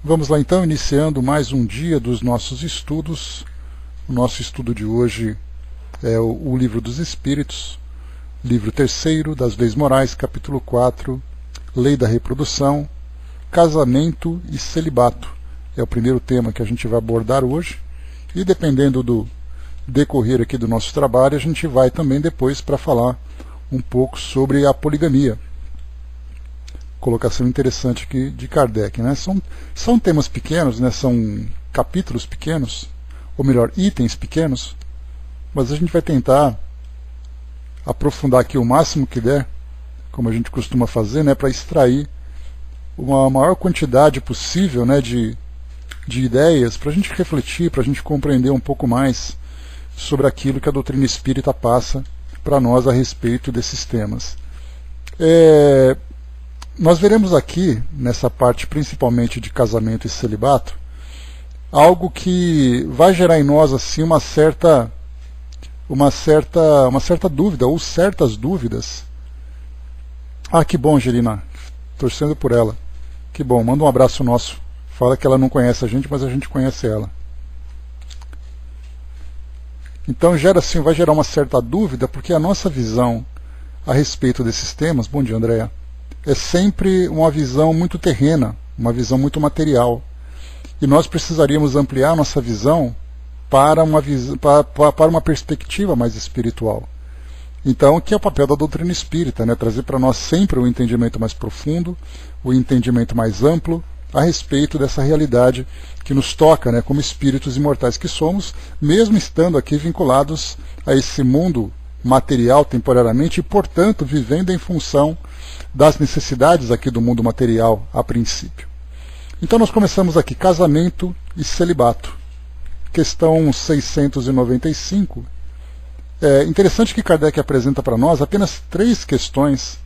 Vamos lá então, iniciando mais um dia dos nossos estudos. O nosso estudo de hoje é o Livro dos Espíritos, livro 3º das Leis Morais, capítulo 4, Lei da Reprodução, Casamento e Celibato. É o primeiro tema que a gente vai abordar hoje, e dependendo do decorrer aqui do nosso trabalho, a gente vai também depois para falar um pouco sobre a poligamia. Colocação interessante aqui de Kardec, né? São temas pequenos, né? São capítulos pequenos, ou melhor, itens pequenos, mas a gente vai tentar aprofundar aqui o máximo que der, como a gente costuma fazer, né? Para extrair uma maior quantidade possível, né? de ideias, para a gente refletir, para a gente compreender um pouco mais sobre aquilo que a doutrina espírita passa para nós a respeito desses temas. Nós veremos aqui, nessa parte principalmente de casamento e celibato, algo que vai gerar em nós assim, uma certa dúvida, ou certas dúvidas. Ah, que bom, Angelina, torcendo por ela. Que bom, manda um abraço nosso. Fala que ela não conhece a gente, mas a gente conhece ela. Então vai gerar uma certa dúvida, porque a nossa visão a respeito desses temas, bom dia, Andréa, é sempre uma visão muito terrena, uma visão muito material. E nós precisaríamos ampliar nossa visão para uma perspectiva mais espiritual. Então, que é o papel da doutrina espírita, né? Trazer para nós sempre um entendimento mais profundo, um entendimento mais amplo a respeito dessa realidade que nos toca, né, como espíritos imortais que somos, mesmo estando aqui vinculados a esse mundo material temporariamente e, portanto, vivendo em função das necessidades aqui do mundo material a princípio. Então nós começamos aqui, casamento e celibato. Questão 695. É interessante que Kardec apresenta para nós apenas 3 questões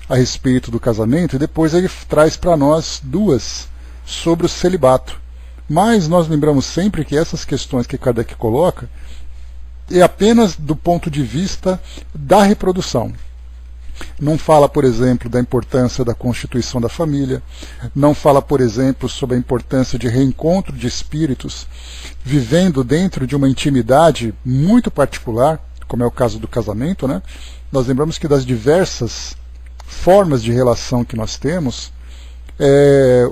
a respeito do casamento e depois ele traz para nós 2 sobre o celibato. Mas nós lembramos sempre que essas questões que Kardec coloca é apenas do ponto de vista da reprodução. Não fala, por exemplo, da importância da constituição da família, não fala, por exemplo, sobre a importância de reencontro de espíritos vivendo dentro de uma intimidade muito particular, como é o caso do casamento, né? Nós lembramos que das diversas formas de relação que nós temos,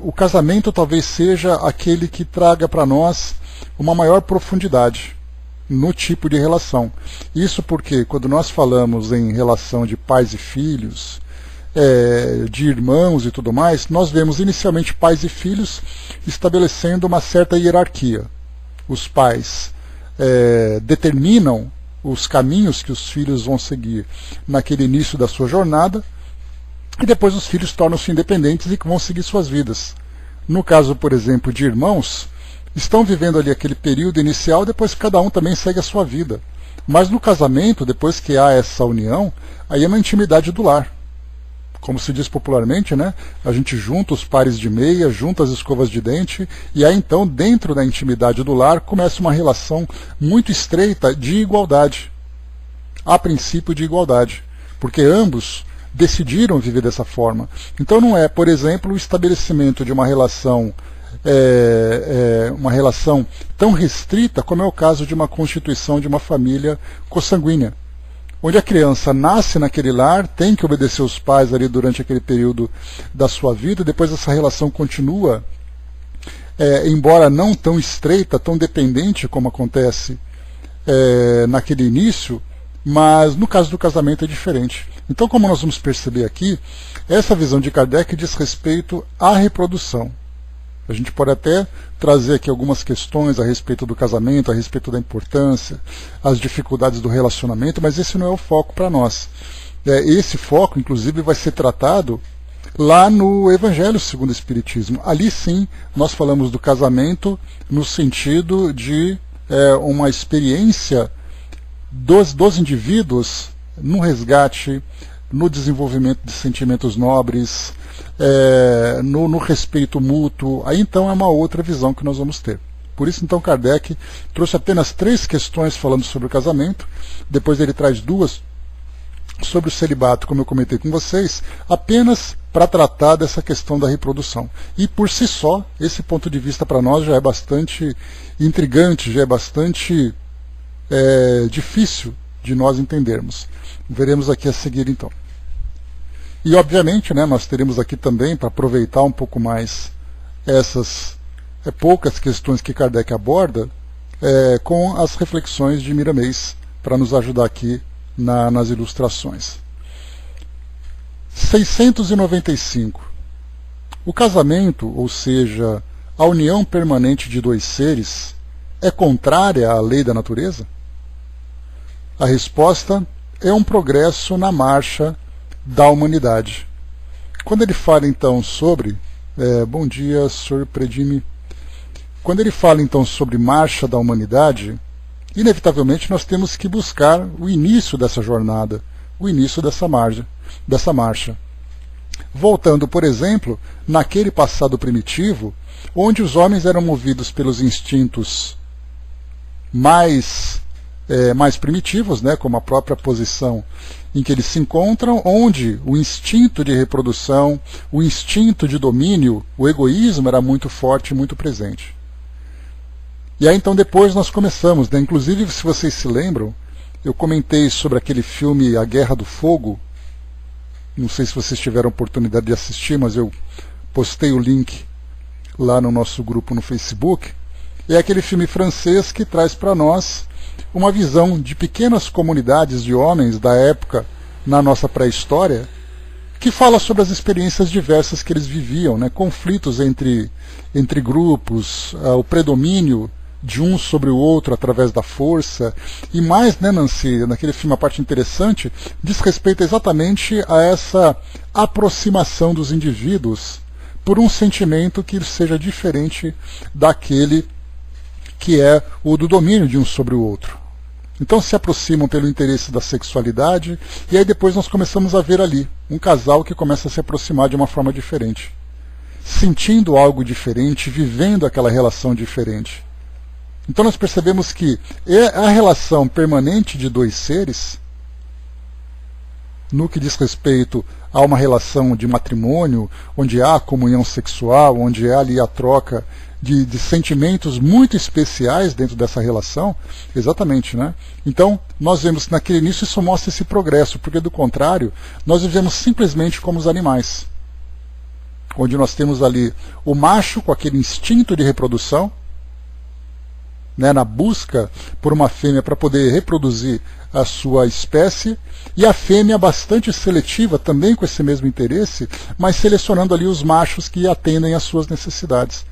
o casamento talvez seja aquele que traga para nós uma maior profundidade no tipo de relação. Isso porque quando nós falamos em relação de pais e filhos, de irmãos e tudo mais, nós vemos inicialmente pais e filhos estabelecendo uma certa hierarquia. Os pais determinam os caminhos que os filhos vão seguir naquele início da sua jornada, e depois os filhos tornam-se independentes e vão seguir suas vidas. No caso, por exemplo, de irmãos, estão vivendo ali aquele período inicial, depois cada um também segue a sua vida. Mas no casamento, depois que há essa união, aí é uma intimidade do lar. Como se diz popularmente, né? A gente junta os pares de meia, junta as escovas de dente, e aí então, dentro da intimidade do lar, começa uma relação muito estreita de igualdade. A princípio de igualdade. Porque ambos decidiram viver dessa forma. Então não é, por exemplo, o estabelecimento de uma relação tão restrita como é o caso de uma constituição de uma família consanguínea, onde a criança nasce naquele lar, tem que obedecer os pais ali durante aquele período da sua vida, depois essa relação continua, embora não tão estreita, tão dependente como acontece naquele início, mas no caso do casamento é diferente. Então, como nós vamos perceber aqui, essa visão de Kardec diz respeito à reprodução. A gente pode até trazer aqui algumas questões a respeito do casamento, a respeito da importância, as dificuldades do relacionamento, mas esse não é o foco para nós. Esse foco, inclusive, vai ser tratado lá no Evangelho segundo o Espiritismo. Ali sim, nós falamos do casamento no sentido de uma experiência dos indivíduos no resgate, no desenvolvimento de sentimentos nobres, no respeito mútuo. Aí então é uma outra visão que nós vamos ter. Por isso então Kardec trouxe apenas 3 questões falando sobre o casamento, depois ele traz 2 sobre o celibato, como eu comentei com vocês, apenas para tratar dessa questão da reprodução. E por si só, esse ponto de vista para nós já é bastante intrigante, já é bastante difícil de nós entendermos. Veremos aqui a seguir então. E obviamente, né, nós teremos aqui também, para aproveitar um pouco mais essas poucas questões que Kardec aborda, com as reflexões de Miramês, para nos ajudar aqui nas ilustrações. 695. O casamento, ou seja, a união permanente de dois seres, é contrária à lei da natureza? A resposta é um progresso na marcha da humanidade. Quando ele fala então sobre... bom dia, Sr. Predime. Quando ele fala então sobre marcha da humanidade, inevitavelmente nós temos que buscar o início dessa jornada, o início dessa marcha. Voltando, por exemplo, naquele passado primitivo, onde os homens eram movidos pelos instintos mais primitivos, né, como a própria posição em que eles se encontram, onde o instinto de reprodução, o instinto de domínio, o egoísmo era muito forte, muito presente. E aí então depois nós começamos, né? Inclusive, se vocês se lembram, eu comentei sobre aquele filme A Guerra do Fogo. Não sei se vocês tiveram oportunidade de assistir, mas eu postei o link lá no nosso grupo no Facebook. É aquele filme francês que traz para nós uma visão de pequenas comunidades de homens da época, na nossa pré-história, que fala sobre as experiências diversas que eles viviam, né? Conflitos entre grupos, o predomínio de um sobre o outro através da força, e mais, né, Nancy, naquele filme a parte interessante, diz respeito exatamente a essa aproximação dos indivíduos por um sentimento que seja diferente daquele que é o do domínio de um sobre o outro. Então se aproximam pelo interesse da sexualidade, e aí depois nós começamos a ver ali um casal que começa a se aproximar de uma forma diferente, sentindo algo diferente, vivendo aquela relação diferente. Então nós percebemos que a relação permanente de dois seres, no que diz respeito a uma relação de matrimônio, onde há comunhão sexual, onde há ali a troca de sentimentos muito especiais dentro dessa relação, exatamente, né? Então, nós vemos que naquele início isso mostra esse progresso, porque do contrário, nós vivemos simplesmente como os animais, onde nós temos ali o macho com aquele instinto de reprodução, né, na busca por uma fêmea para poder reproduzir a sua espécie, e a fêmea bastante seletiva, também com esse mesmo interesse, mas selecionando ali os machos que atendem às suas necessidades.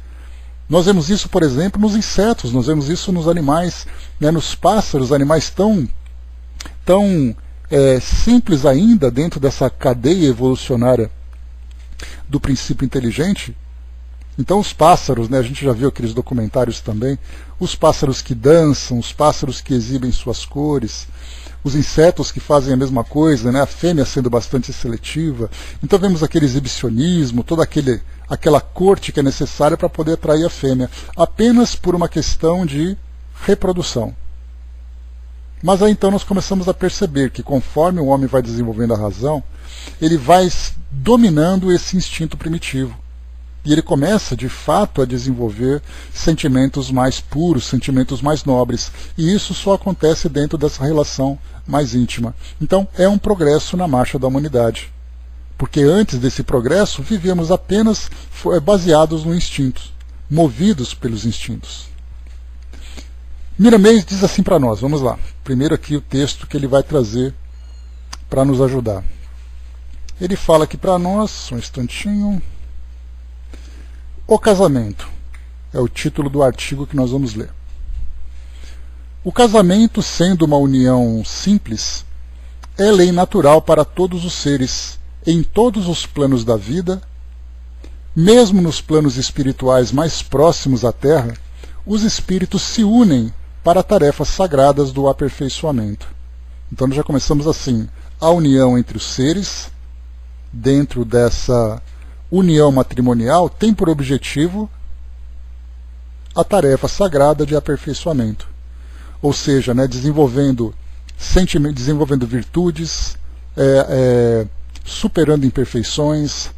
Nós vemos isso, por exemplo, nos insetos, nós vemos isso nos animais, né, nos pássaros, animais tão simples ainda dentro dessa cadeia evolucionária do princípio inteligente. Então os pássaros, né, a gente já viu aqueles documentários também, os pássaros que dançam, os pássaros que exibem suas cores, os insetos que fazem a mesma coisa, né, a fêmea sendo bastante seletiva. Então vemos aquele exibicionismo, toda aquela corte que é necessária para poder atrair a fêmea, apenas por uma questão de reprodução. Mas aí então nós começamos a perceber que conforme o homem vai desenvolvendo a razão, ele vai dominando esse instinto primitivo. E ele começa, de fato, a desenvolver sentimentos mais puros, sentimentos mais nobres. E isso só acontece dentro dessa relação mais íntima. Então, é um progresso na marcha da humanidade. Porque antes desse progresso, vivíamos apenas baseados no instinto, movidos pelos instintos. Miramês diz assim para nós, vamos lá. Primeiro aqui o texto que ele vai trazer para nos ajudar. Ele fala aqui para nós, um instantinho... O casamento é o título do artigo que nós vamos ler. O casamento, sendo uma união simples, é lei natural para todos os seres, em todos os planos da vida, mesmo nos planos espirituais mais próximos à Terra, os espíritos se unem para tarefas sagradas do aperfeiçoamento. Então nós já começamos assim, a união entre os seres, dentro dessa união matrimonial, tem por objetivo a tarefa sagrada de aperfeiçoamento. Ou seja, né, desenvolvendo virtudes, superando imperfeições,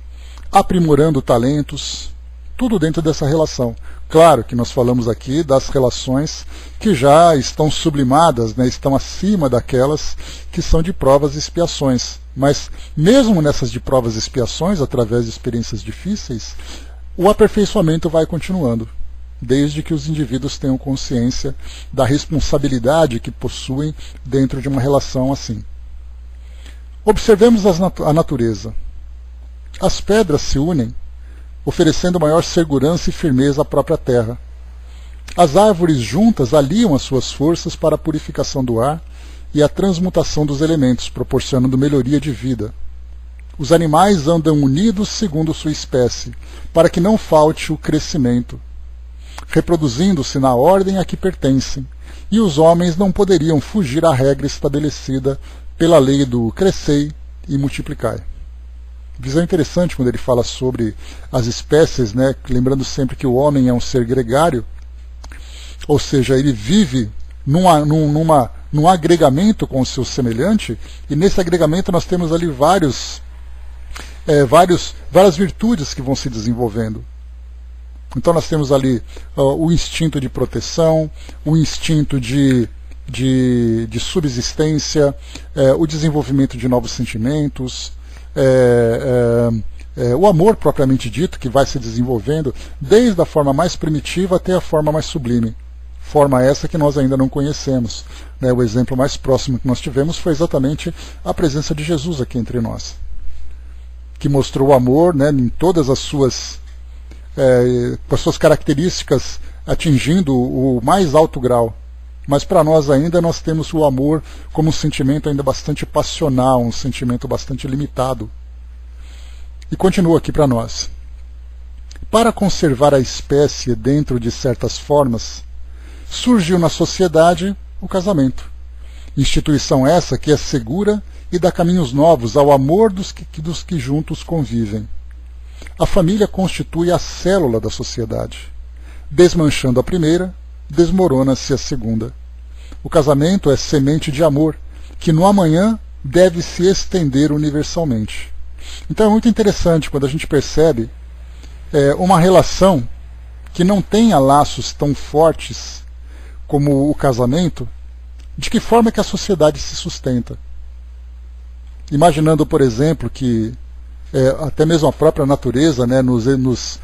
aprimorando talentos, tudo dentro dessa relação. Claro que nós falamos aqui das relações que já estão sublimadas, né, estão acima daquelas que são de provas e expiações. Mas mesmo nessas de provas e expiações, através de experiências difíceis, o aperfeiçoamento vai continuando, desde que os indivíduos tenham consciência da responsabilidade que possuem dentro de uma relação assim. Observemos a natureza. As pedras se unem, oferecendo maior segurança e firmeza à própria terra. As árvores juntas aliam as suas forças para a purificação do ar e a transmutação dos elementos, proporcionando melhoria de vida. Os animais andam unidos segundo sua espécie, para que não falte o crescimento, reproduzindo-se na ordem a que pertencem, e os homens não poderiam fugir à regra estabelecida pela lei do crescei e multiplicai. Visão interessante quando ele fala sobre as espécies, né? Lembrando sempre que o homem é um ser gregário, ou seja, ele vive num agregamento com o seu semelhante, e nesse agregamento nós temos ali várias virtudes que vão se desenvolvendo. Então nós temos ali o instinto de proteção, o instinto de subsistência, o desenvolvimento de novos sentimentos, o amor propriamente dito, que vai se desenvolvendo desde a forma mais primitiva até a forma mais sublime. Forma essa que nós ainda não conhecemos. O exemplo mais próximo que nós tivemos foi exatamente a presença de Jesus aqui entre nós, que mostrou o amor, né, em todas as suas, com as suas características, atingindo o mais alto grau. Mas para nós ainda nós temos o amor como um sentimento ainda bastante passional, um sentimento bastante limitado. E continua aqui para nós. Para conservar a espécie dentro de certas formas, surgiu na sociedade o casamento. Instituição essa que é segura e dá caminhos novos ao amor dos que juntos convivem. A família constitui a célula da sociedade. Desmanchando a primeira, desmorona-se a segunda. O casamento é semente de amor, que no amanhã deve se estender universalmente. Então é muito interessante quando a gente percebe uma relação que não tenha laços tão fortes como o casamento, de que forma que a sociedade se sustenta. Imaginando, por exemplo, que até mesmo a própria natureza, né, nos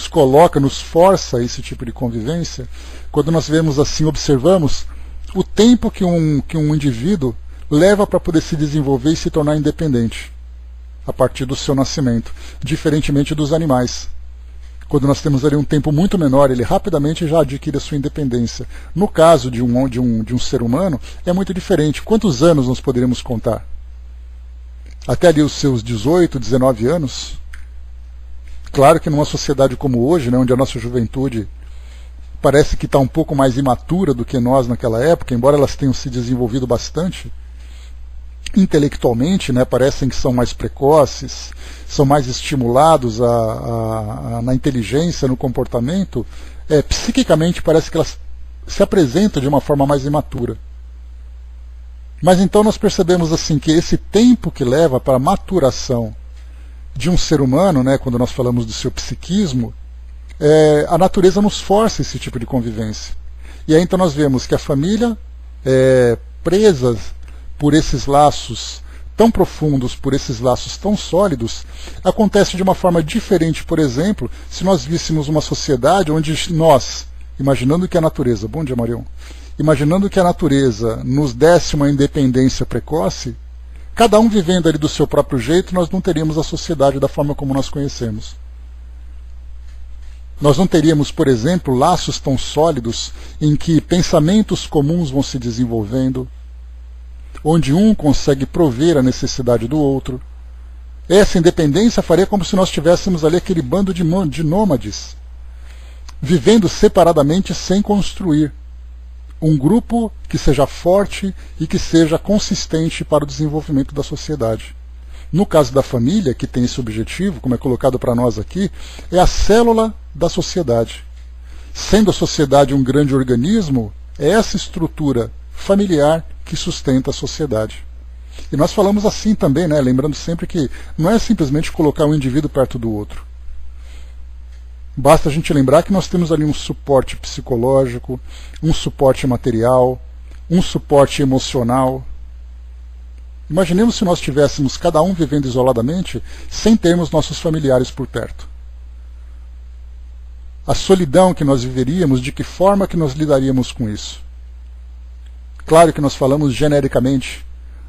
coloca, nos força a esse tipo de convivência, quando nós vemos assim, observamos o tempo que um indivíduo leva para poder se desenvolver e se tornar independente, a partir do seu nascimento, diferentemente dos animais. Quando nós temos ali um tempo muito menor, ele rapidamente já adquire a sua independência. No caso de um ser humano, é muito diferente. Quantos anos nós poderíamos contar? Até ali os seus 18, 19 anos? Claro que numa sociedade como hoje, né, onde a nossa juventude parece que está um pouco mais imatura do que nós naquela época, embora elas tenham se desenvolvido bastante, intelectualmente, né, parecem que são mais precoces, são mais estimulados na inteligência, no comportamento, psiquicamente parece que elas se apresentam de uma forma mais imatura. Mas então nós percebemos assim que esse tempo que leva para a maturação de um ser humano, né, quando nós falamos do seu psiquismo, a natureza nos força esse tipo de convivência. E aí então nós vemos que a família, presa por esses laços tão profundos, por esses laços tão sólidos, acontece de uma forma diferente, por exemplo, se nós víssemos uma sociedade onde nós, imaginando que a natureza, bom dia Marião, imaginando que a natureza nos desse uma independência precoce, cada um vivendo ali do seu próprio jeito, nós não teríamos a sociedade da forma como nós conhecemos. Nós não teríamos, por exemplo, laços tão sólidos em que pensamentos comuns vão se desenvolvendo, onde um consegue prover a necessidade do outro. Essa independência faria como se nós tivéssemos ali aquele bando de nômades, vivendo separadamente sem construir um grupo que seja forte e que seja consistente para o desenvolvimento da sociedade. No caso da família, que tem esse objetivo, como é colocado para nós aqui, é a célula da sociedade. Sendo a sociedade um grande organismo, é essa estrutura familiar que sustenta a sociedade. E nós falamos assim também, né? Lembrando sempre que não é simplesmente colocar um indivíduo perto do outro. Basta a gente lembrar que nós temos ali um suporte psicológico, um suporte material, um suporte emocional. Imaginemos se nós tivéssemos cada um vivendo isoladamente, sem termos nossos familiares por perto. A solidão que nós viveríamos, de que forma que nós lidaríamos com isso? Claro que nós falamos genericamente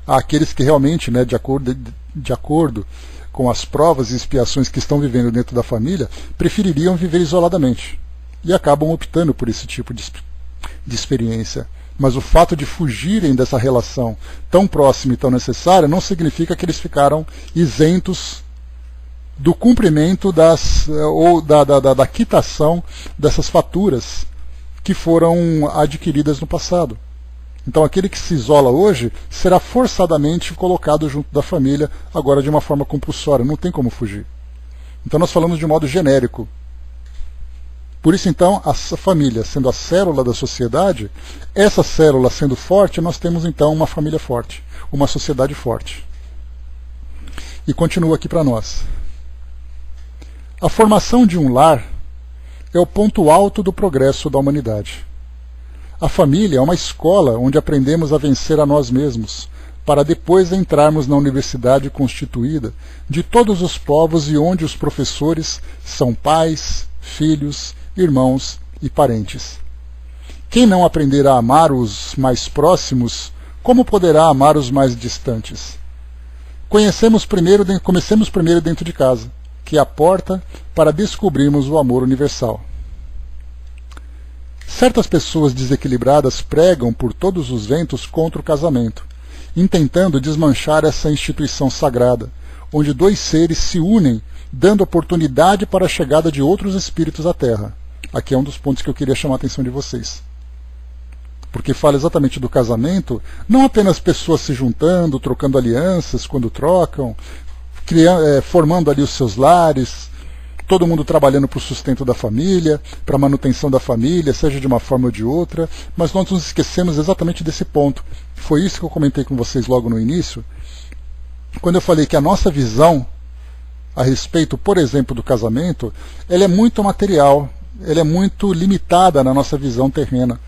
àqueles que realmente, né, de acordo com as provas e expiações que estão vivendo dentro da família, prefeririam viver isoladamente e acabam optando por esse tipo de experiência. Mas o fato de fugirem dessa relação tão próxima e tão necessária não significa que eles ficaram isentos do cumprimento da quitação dessas faturas que foram adquiridas no passado. Então aquele que se isola hoje será forçadamente colocado junto da família, agora de uma forma compulsória, não tem como fugir. Então nós falamos de modo genérico. Por isso então, a família sendo a célula da sociedade, essa célula sendo forte, nós temos então uma família forte, uma sociedade forte. E continua aqui para nós. A formação de um lar é o ponto alto do progresso da humanidade. A família é uma escola onde aprendemos a vencer a nós mesmos, para depois entrarmos na universidade constituída de todos os povos e onde os professores são pais, filhos, irmãos e parentes. Quem não aprender a amar os mais próximos, como poderá amar os mais distantes? Comecemos primeiro dentro de casa, que é a porta para descobrirmos o amor universal. Certas pessoas desequilibradas pregam por todos os ventos contra o casamento, intentando desmanchar essa instituição sagrada, onde dois seres se unem, dando oportunidade para a chegada de outros espíritos à Terra. Aqui é um dos pontos que eu queria chamar a atenção de vocês. Porque fala exatamente do casamento, não apenas pessoas se juntando, trocando alianças quando trocam, formando ali os seus lares, todo mundo trabalhando para o sustento da família, para a manutenção da família, seja de uma forma ou de outra, mas nós nos esquecemos exatamente desse ponto. Foi isso que eu comentei com vocês logo no início, quando eu falei que a nossa visão a respeito, por exemplo, do casamento, ela é muito material, ela é muito limitada na nossa visão terrena.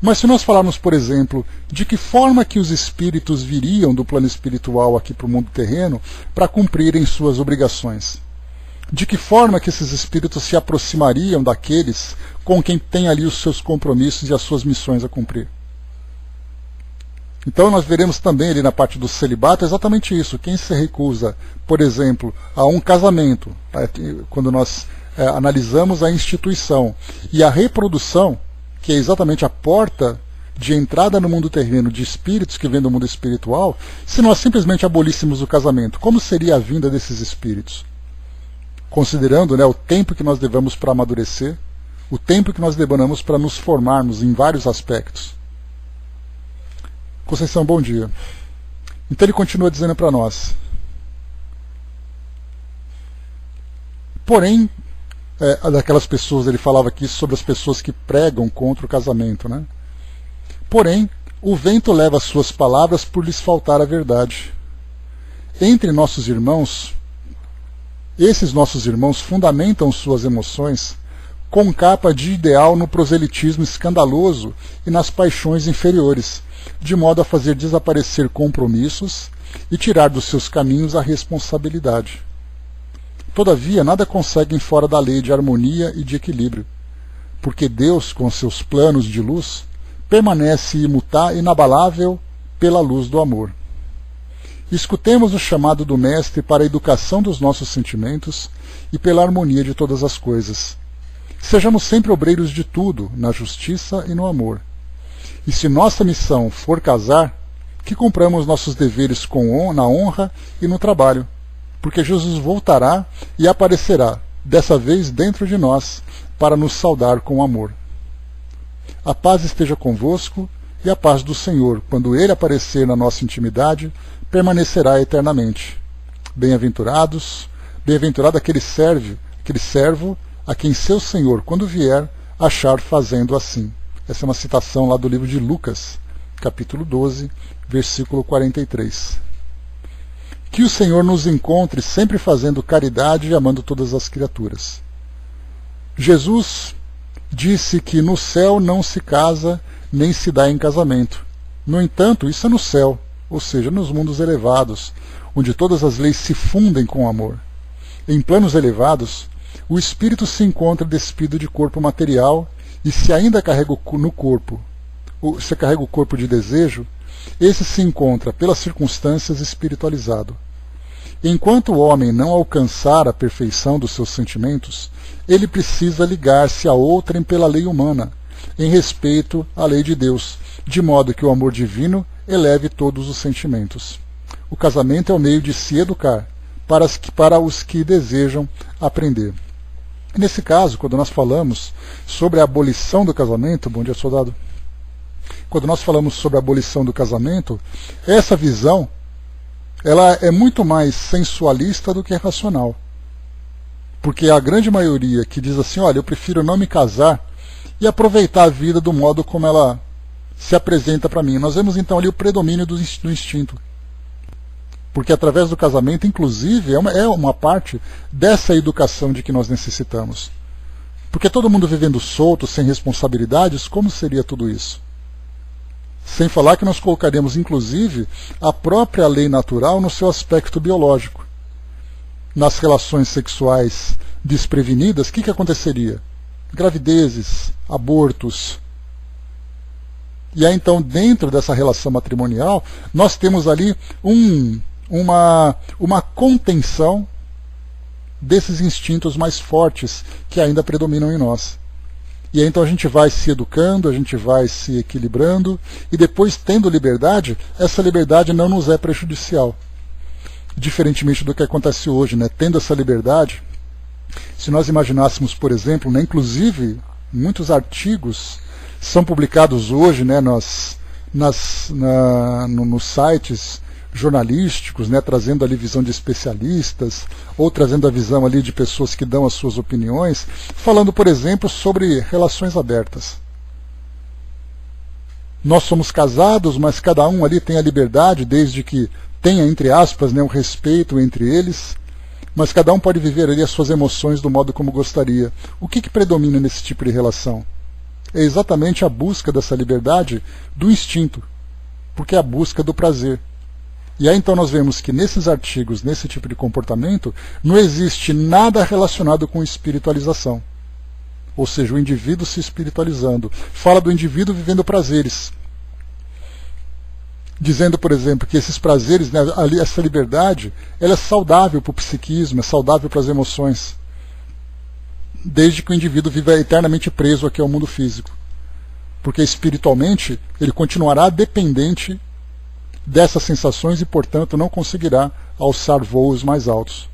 Mas se nós falarmos, por exemplo, de que forma que os espíritos viriam do plano espiritual aqui para o mundo terreno para cumprirem suas obrigações, de que forma que esses espíritos se aproximariam daqueles com quem tem ali os seus compromissos e as suas missões a cumprir. Então nós veremos também ali na parte do celibato exatamente isso. Quem se recusa, por exemplo, a um casamento, quando nós analisamos a instituição e a reprodução, que é exatamente a porta de entrada no mundo terreno de espíritos que vêm do mundo espiritual, se nós simplesmente abolíssemos o casamento, como seria a vinda desses espíritos? Considerando, né, o tempo que nós levamos para amadurecer, o tempo que nós demoramos para nos formarmos em vários aspectos. Conceição, bom dia. Então ele continua dizendo para nós. Porém, daquelas pessoas, ele falava aqui sobre as pessoas que pregam contra o casamento, né? Porém, o vento leva as suas palavras por lhes faltar a verdade. Entre nossos irmãos, esses nossos irmãos fundamentam suas emoções com capa de ideal no proselitismo escandaloso e nas paixões inferiores, de modo a fazer desaparecer compromissos e tirar dos seus caminhos a responsabilidade. Todavia, nada conseguem fora da lei de harmonia e de equilíbrio, porque Deus, com seus planos de luz, permanece inabalável pela luz do amor. Escutemos o chamado do Mestre para a educação dos nossos sentimentos e pela harmonia de todas as coisas. Sejamos sempre obreiros de tudo, na justiça e no amor. E se nossa missão for casar, que cumpramos nossos deveres na honra e no trabalho, porque Jesus voltará e aparecerá, dessa vez dentro de nós, para nos saudar com amor. A paz esteja convosco, e a paz do Senhor, quando Ele aparecer na nossa intimidade, permanecerá eternamente. Bem-aventurado aquele servo a quem seu Senhor, quando vier, achar fazendo assim. Essa é uma citação lá do livro de Lucas, capítulo 12, versículo 43. Que o Senhor nos encontre sempre fazendo caridade e amando todas as criaturas. Jesus disse que no céu não se casa nem se dá em casamento. No entanto, isso é no céu, ou seja, nos mundos elevados, onde todas as leis se fundem com amor. Em planos elevados, o espírito se encontra despido de corpo material e se ainda carrega no corpo, se carrega o corpo de desejo, esse se encontra, pelas circunstâncias, espiritualizado. Enquanto o homem não alcançar a perfeição dos seus sentimentos, ele precisa ligar-se a outrem pela lei humana, em respeito à lei de Deus, de modo que o amor divino eleve todos os sentimentos. O casamento é o meio de se educar, para os que desejam aprender. Nesse caso, quando nós falamos sobre a abolição do casamento, bom dia, soldado. Quando nós falamos sobre a abolição do casamento, essa visão ela é muito mais sensualista do que racional. Porque a grande maioria que diz assim, olha, eu prefiro não me casar e aproveitar a vida do modo como ela se apresenta para mim. Nós vemos então ali o predomínio do instinto. Porque através do casamento, inclusive, é uma parte dessa educação de que nós necessitamos. Porque todo mundo vivendo solto, sem responsabilidades, como seria tudo isso? Sem falar que nós colocaríamos, inclusive, a própria lei natural no seu aspecto biológico. Nas relações sexuais desprevenidas, o que aconteceria? Gravidezes, abortos. E aí, então, dentro dessa relação matrimonial, nós temos ali uma contenção desses instintos mais fortes que ainda predominam em nós. E aí, então a gente vai se educando, a gente vai se equilibrando, e depois, tendo liberdade, essa liberdade não nos é prejudicial. Diferentemente do que acontece hoje, né? Tendo essa liberdade, se nós imaginássemos, por exemplo, né, inclusive muitos artigos são publicados hoje, né, nos sites jornalísticos, né, trazendo ali visão de especialistas, ou trazendo a visão ali de pessoas que dão as suas opiniões, falando, por exemplo, sobre relações abertas. Nós somos casados, mas cada um ali tem a liberdade, desde que tenha, entre aspas, né, um respeito entre eles, mas cada um pode viver ali as suas emoções do modo como gostaria. O que predomina nesse tipo de relação? É exatamente a busca dessa liberdade do instinto, porque é a busca do prazer. E aí então nós vemos que nesses artigos, nesse tipo de comportamento, não existe nada relacionado com espiritualização. Ou seja, o indivíduo se espiritualizando. Fala do indivíduo vivendo prazeres. Dizendo, por exemplo, que esses prazeres, né, essa liberdade, ela é saudável para o psiquismo, é saudável para as emoções. Desde que o indivíduo viva eternamente preso aqui ao mundo físico. Porque espiritualmente ele continuará dependente dessas sensações e, portanto, não conseguirá alçar voos mais altos.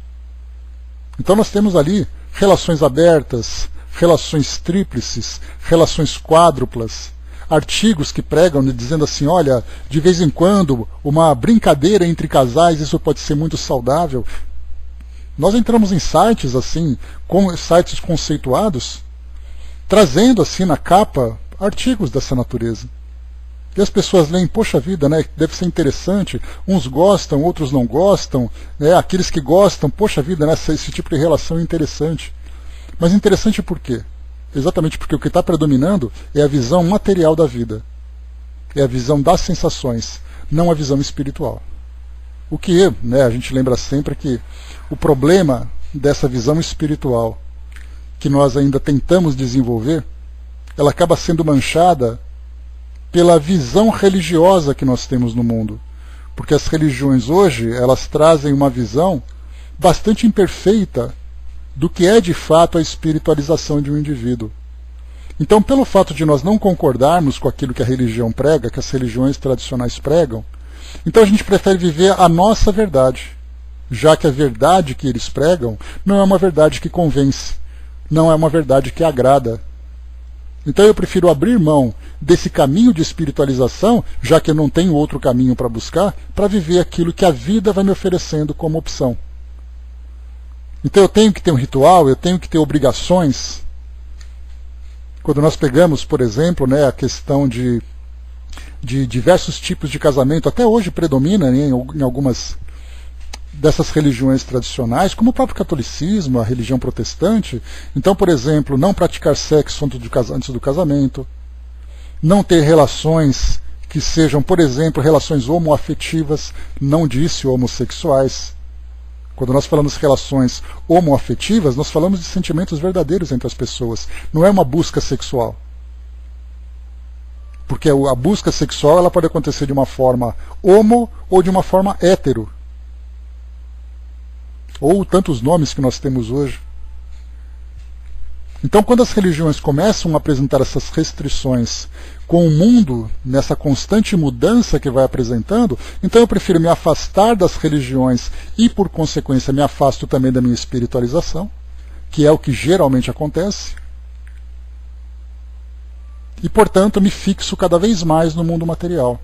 Então nós temos ali relações abertas, relações tríplices, relações quádruplas, artigos que pregam dizendo assim, olha, de vez em quando uma brincadeira entre casais, isso pode ser muito saudável. Nós entramos em sites assim, sites conceituados, trazendo assim na capa artigos dessa natureza. E as pessoas leem, poxa vida, né, deve ser interessante, uns gostam, outros não gostam, né, aqueles que gostam, poxa vida, né, esse tipo de relação é interessante. Mas interessante por quê? Exatamente porque o que está predominando é a visão material da vida, é a visão das sensações, não a visão espiritual. O que, né, a gente lembra sempre que o problema dessa visão espiritual que nós ainda tentamos desenvolver, ela acaba sendo manchada pela visão religiosa que nós temos no mundo. Porque as religiões hoje, elas trazem uma visão bastante imperfeita do que é de fato a espiritualização de um indivíduo. Então, pelo fato de nós não concordarmos com aquilo que a religião prega, que as religiões tradicionais pregam, então a gente prefere viver a nossa verdade, já que a verdade que eles pregam não é uma verdade que convence, não é uma verdade que agrada. Então eu prefiro abrir mão desse caminho de espiritualização, já que eu não tenho outro caminho para buscar, para viver aquilo que a vida vai me oferecendo como opção. Então eu tenho que ter um ritual, eu tenho que ter obrigações. Quando nós pegamos, por exemplo, né, a questão de diversos tipos de casamento, até hoje predomina, né, em algumas dessas religiões tradicionais, como o próprio catolicismo, a religião protestante. Então, por exemplo, não praticar sexo antes do casamento, não ter relações que sejam, por exemplo, relações homoafetivas, não disse homossexuais. Quando nós falamos relações homoafetivas, nós falamos de sentimentos verdadeiros entre as pessoas, não é uma busca sexual. Porque a busca sexual ela pode acontecer de uma forma homo ou de uma forma hétero. Ou tantos nomes que nós temos hoje. Então, quando as religiões começam a apresentar essas restrições com o mundo, nessa constante mudança que vai apresentando, então eu prefiro me afastar das religiões e, por consequência, me afasto também da minha espiritualização, que é o que geralmente acontece, e, portanto, me fixo cada vez mais no mundo material.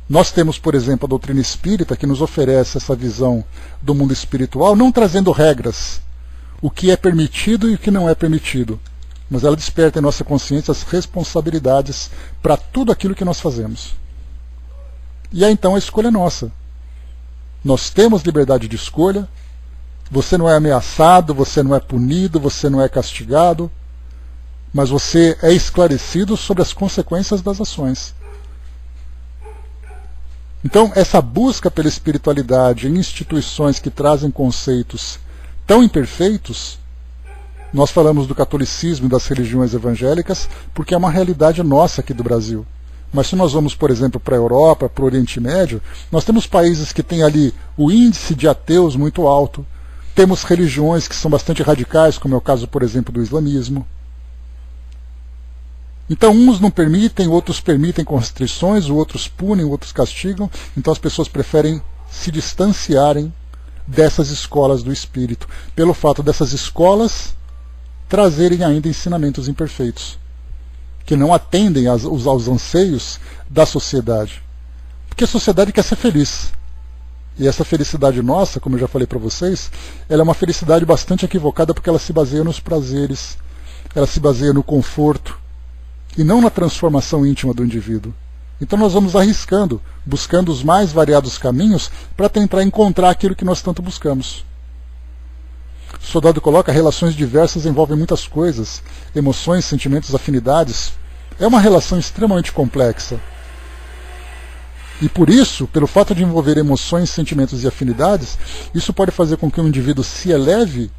Nós temos, por exemplo, a doutrina espírita, que nos oferece essa visão do mundo espiritual, não trazendo regras, o que é permitido e o que não é permitido, mas ela desperta em nossa consciência as responsabilidades para tudo aquilo que nós fazemos. E aí então a escolha é nossa. Nós temos liberdade de escolha, você não é ameaçado, você não é punido, você não é castigado, mas você é esclarecido sobre as consequências das ações. Então, essa busca pela espiritualidade em instituições que trazem conceitos tão imperfeitos, nós falamos do catolicismo e das religiões evangélicas, porque é uma realidade nossa aqui do Brasil. Mas se nós vamos, por exemplo, para a Europa, para o Oriente Médio, nós temos países que têm ali o índice de ateus muito alto, temos religiões que são bastante radicais, como é o caso, por exemplo, do islamismo. Então, uns não permitem, outros permitem com restrições, outros punem, outros castigam. Então, as pessoas preferem se distanciarem dessas escolas do espírito, pelo fato dessas escolas trazerem ainda ensinamentos imperfeitos, que não atendem aos anseios da sociedade. Porque a sociedade quer ser feliz. E essa felicidade nossa, como eu já falei para vocês, ela é uma felicidade bastante equivocada, porque ela se baseia nos prazeres, ela se baseia no conforto, e não na transformação íntima do indivíduo. Então nós vamos arriscando, buscando os mais variados caminhos para tentar encontrar aquilo que nós tanto buscamos. O soldado coloca: relações diversas envolvem muitas coisas, emoções, sentimentos, afinidades. É uma relação extremamente complexa. E por isso, pelo fato de envolver emoções, sentimentos e afinidades, isso pode fazer com que o indivíduo se eleve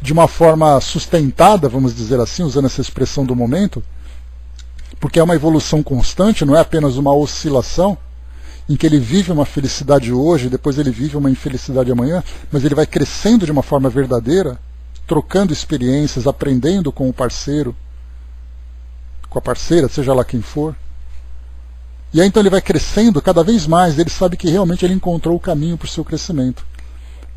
de uma forma sustentada, vamos dizer assim, usando essa expressão do momento, porque é uma evolução constante, não é apenas uma oscilação, em que ele vive uma felicidade hoje, depois ele vive uma infelicidade amanhã, mas ele vai crescendo de uma forma verdadeira, trocando experiências, aprendendo com o parceiro, com a parceira, seja lá quem for. E aí então ele vai crescendo cada vez mais, ele sabe que realmente ele encontrou o caminho para o seu crescimento.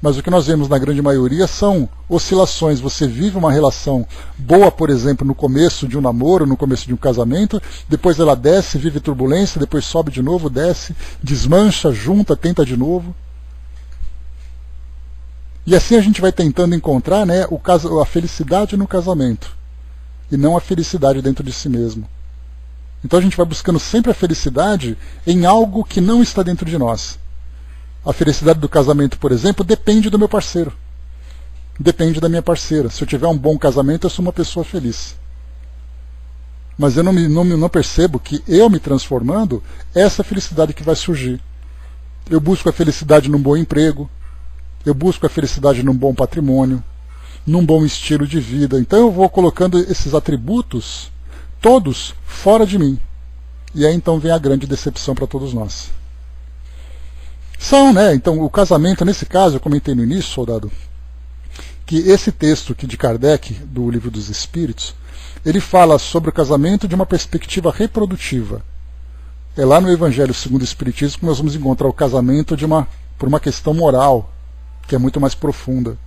Mas o que nós vemos na grande maioria são oscilações. Você vive uma relação boa, por exemplo, no começo de um namoro, no começo de um casamento, depois ela desce, vive turbulência, depois sobe de novo, desce, desmancha, junta, tenta de novo. E assim a gente vai tentando encontrar, né, a felicidade no casamento, e não a felicidade dentro de si mesmo. Então a gente vai buscando sempre a felicidade em algo que não está dentro de nós. A felicidade do casamento, por exemplo, depende do meu parceiro. Depende da minha parceira. Se eu tiver um bom casamento, eu sou uma pessoa feliz. Mas eu não percebo que eu me transformando, essa felicidade que vai surgir. Eu busco a felicidade num bom emprego, eu busco a felicidade num bom patrimônio, num bom estilo de vida. Então eu vou colocando esses atributos, todos, fora de mim. E aí então vem a grande decepção para todos nós. Então o casamento, nesse caso, eu comentei no início, soldado, que esse texto aqui de Kardec, do Livro dos Espíritos, ele fala sobre o casamento de uma perspectiva reprodutiva. É lá no Evangelho segundo o Espiritismo que nós vamos encontrar o casamento por uma questão moral, que é muito mais profunda.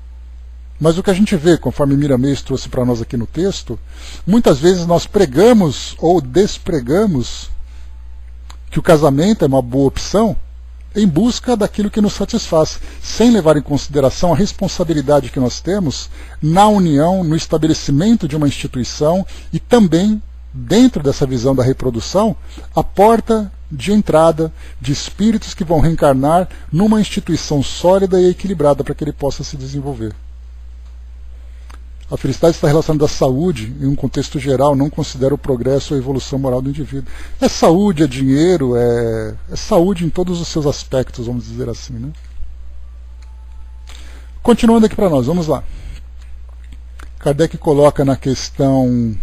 Mas o que a gente vê, conforme Miramês trouxe para nós aqui no texto, muitas vezes nós pregamos ou despregamos que o casamento é uma boa opção, em busca daquilo que nos satisfaz, sem levar em consideração a responsabilidade que nós temos na união, no estabelecimento de uma instituição e também dentro dessa visão da reprodução, a porta de entrada de espíritos que vão reencarnar numa instituição sólida e equilibrada para que ele possa se desenvolver. A felicidade está relacionada à saúde, em um contexto geral, não considera o progresso ou a evolução moral do indivíduo. É saúde, é dinheiro, é saúde em todos os seus aspectos, vamos dizer assim, né? Continuando aqui para nós, vamos lá. Kardec coloca na questão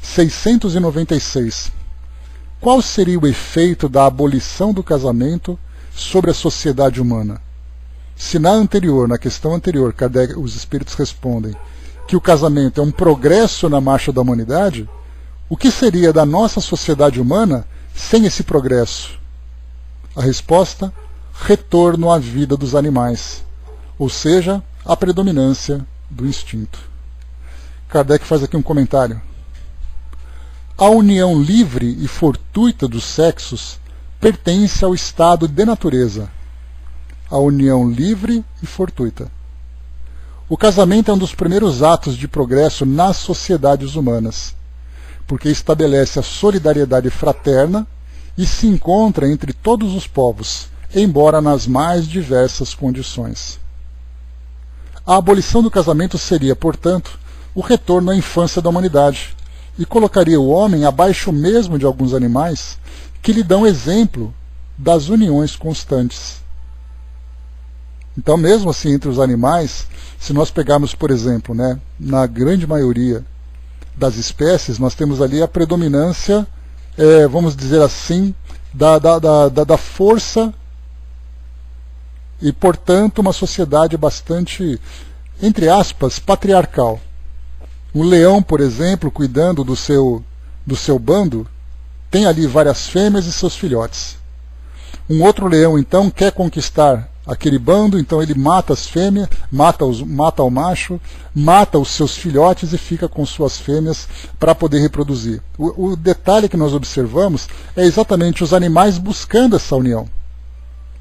696. Qual seria o efeito da abolição do casamento sobre a sociedade humana? Se na questão anterior, Kardec, os espíritos respondem que o casamento é um progresso na marcha da humanidade, o que seria da nossa sociedade humana sem esse progresso? A resposta: retorno à vida dos animais, ou seja, a predominância do instinto. Kardec faz aqui um comentário. A união livre e fortuita dos sexos pertence ao estado de natureza. A união livre e fortuita. O casamento é um dos primeiros atos de progresso nas sociedades humanas, porque estabelece a solidariedade fraterna e se encontra entre todos os povos, embora nas mais diversas condições. A abolição do casamento seria, portanto, o retorno à infância da humanidade, e colocaria o homem abaixo mesmo de alguns animais que lhe dão exemplo das uniões constantes. Então, mesmo assim, entre os animais, se nós pegarmos, por exemplo, né, na grande maioria das espécies, nós temos ali a predominância, vamos dizer assim, da força e, portanto, uma sociedade bastante, entre aspas, patriarcal. Um leão, por exemplo, cuidando do seu bando, tem ali várias fêmeas e seus filhotes. Um outro leão, então, quer conquistar aquele bando, então ele mata as fêmeas, mata o macho, mata os seus filhotes e fica com suas fêmeas para poder reproduzir. O detalhe que nós observamos é exatamente os animais buscando essa união,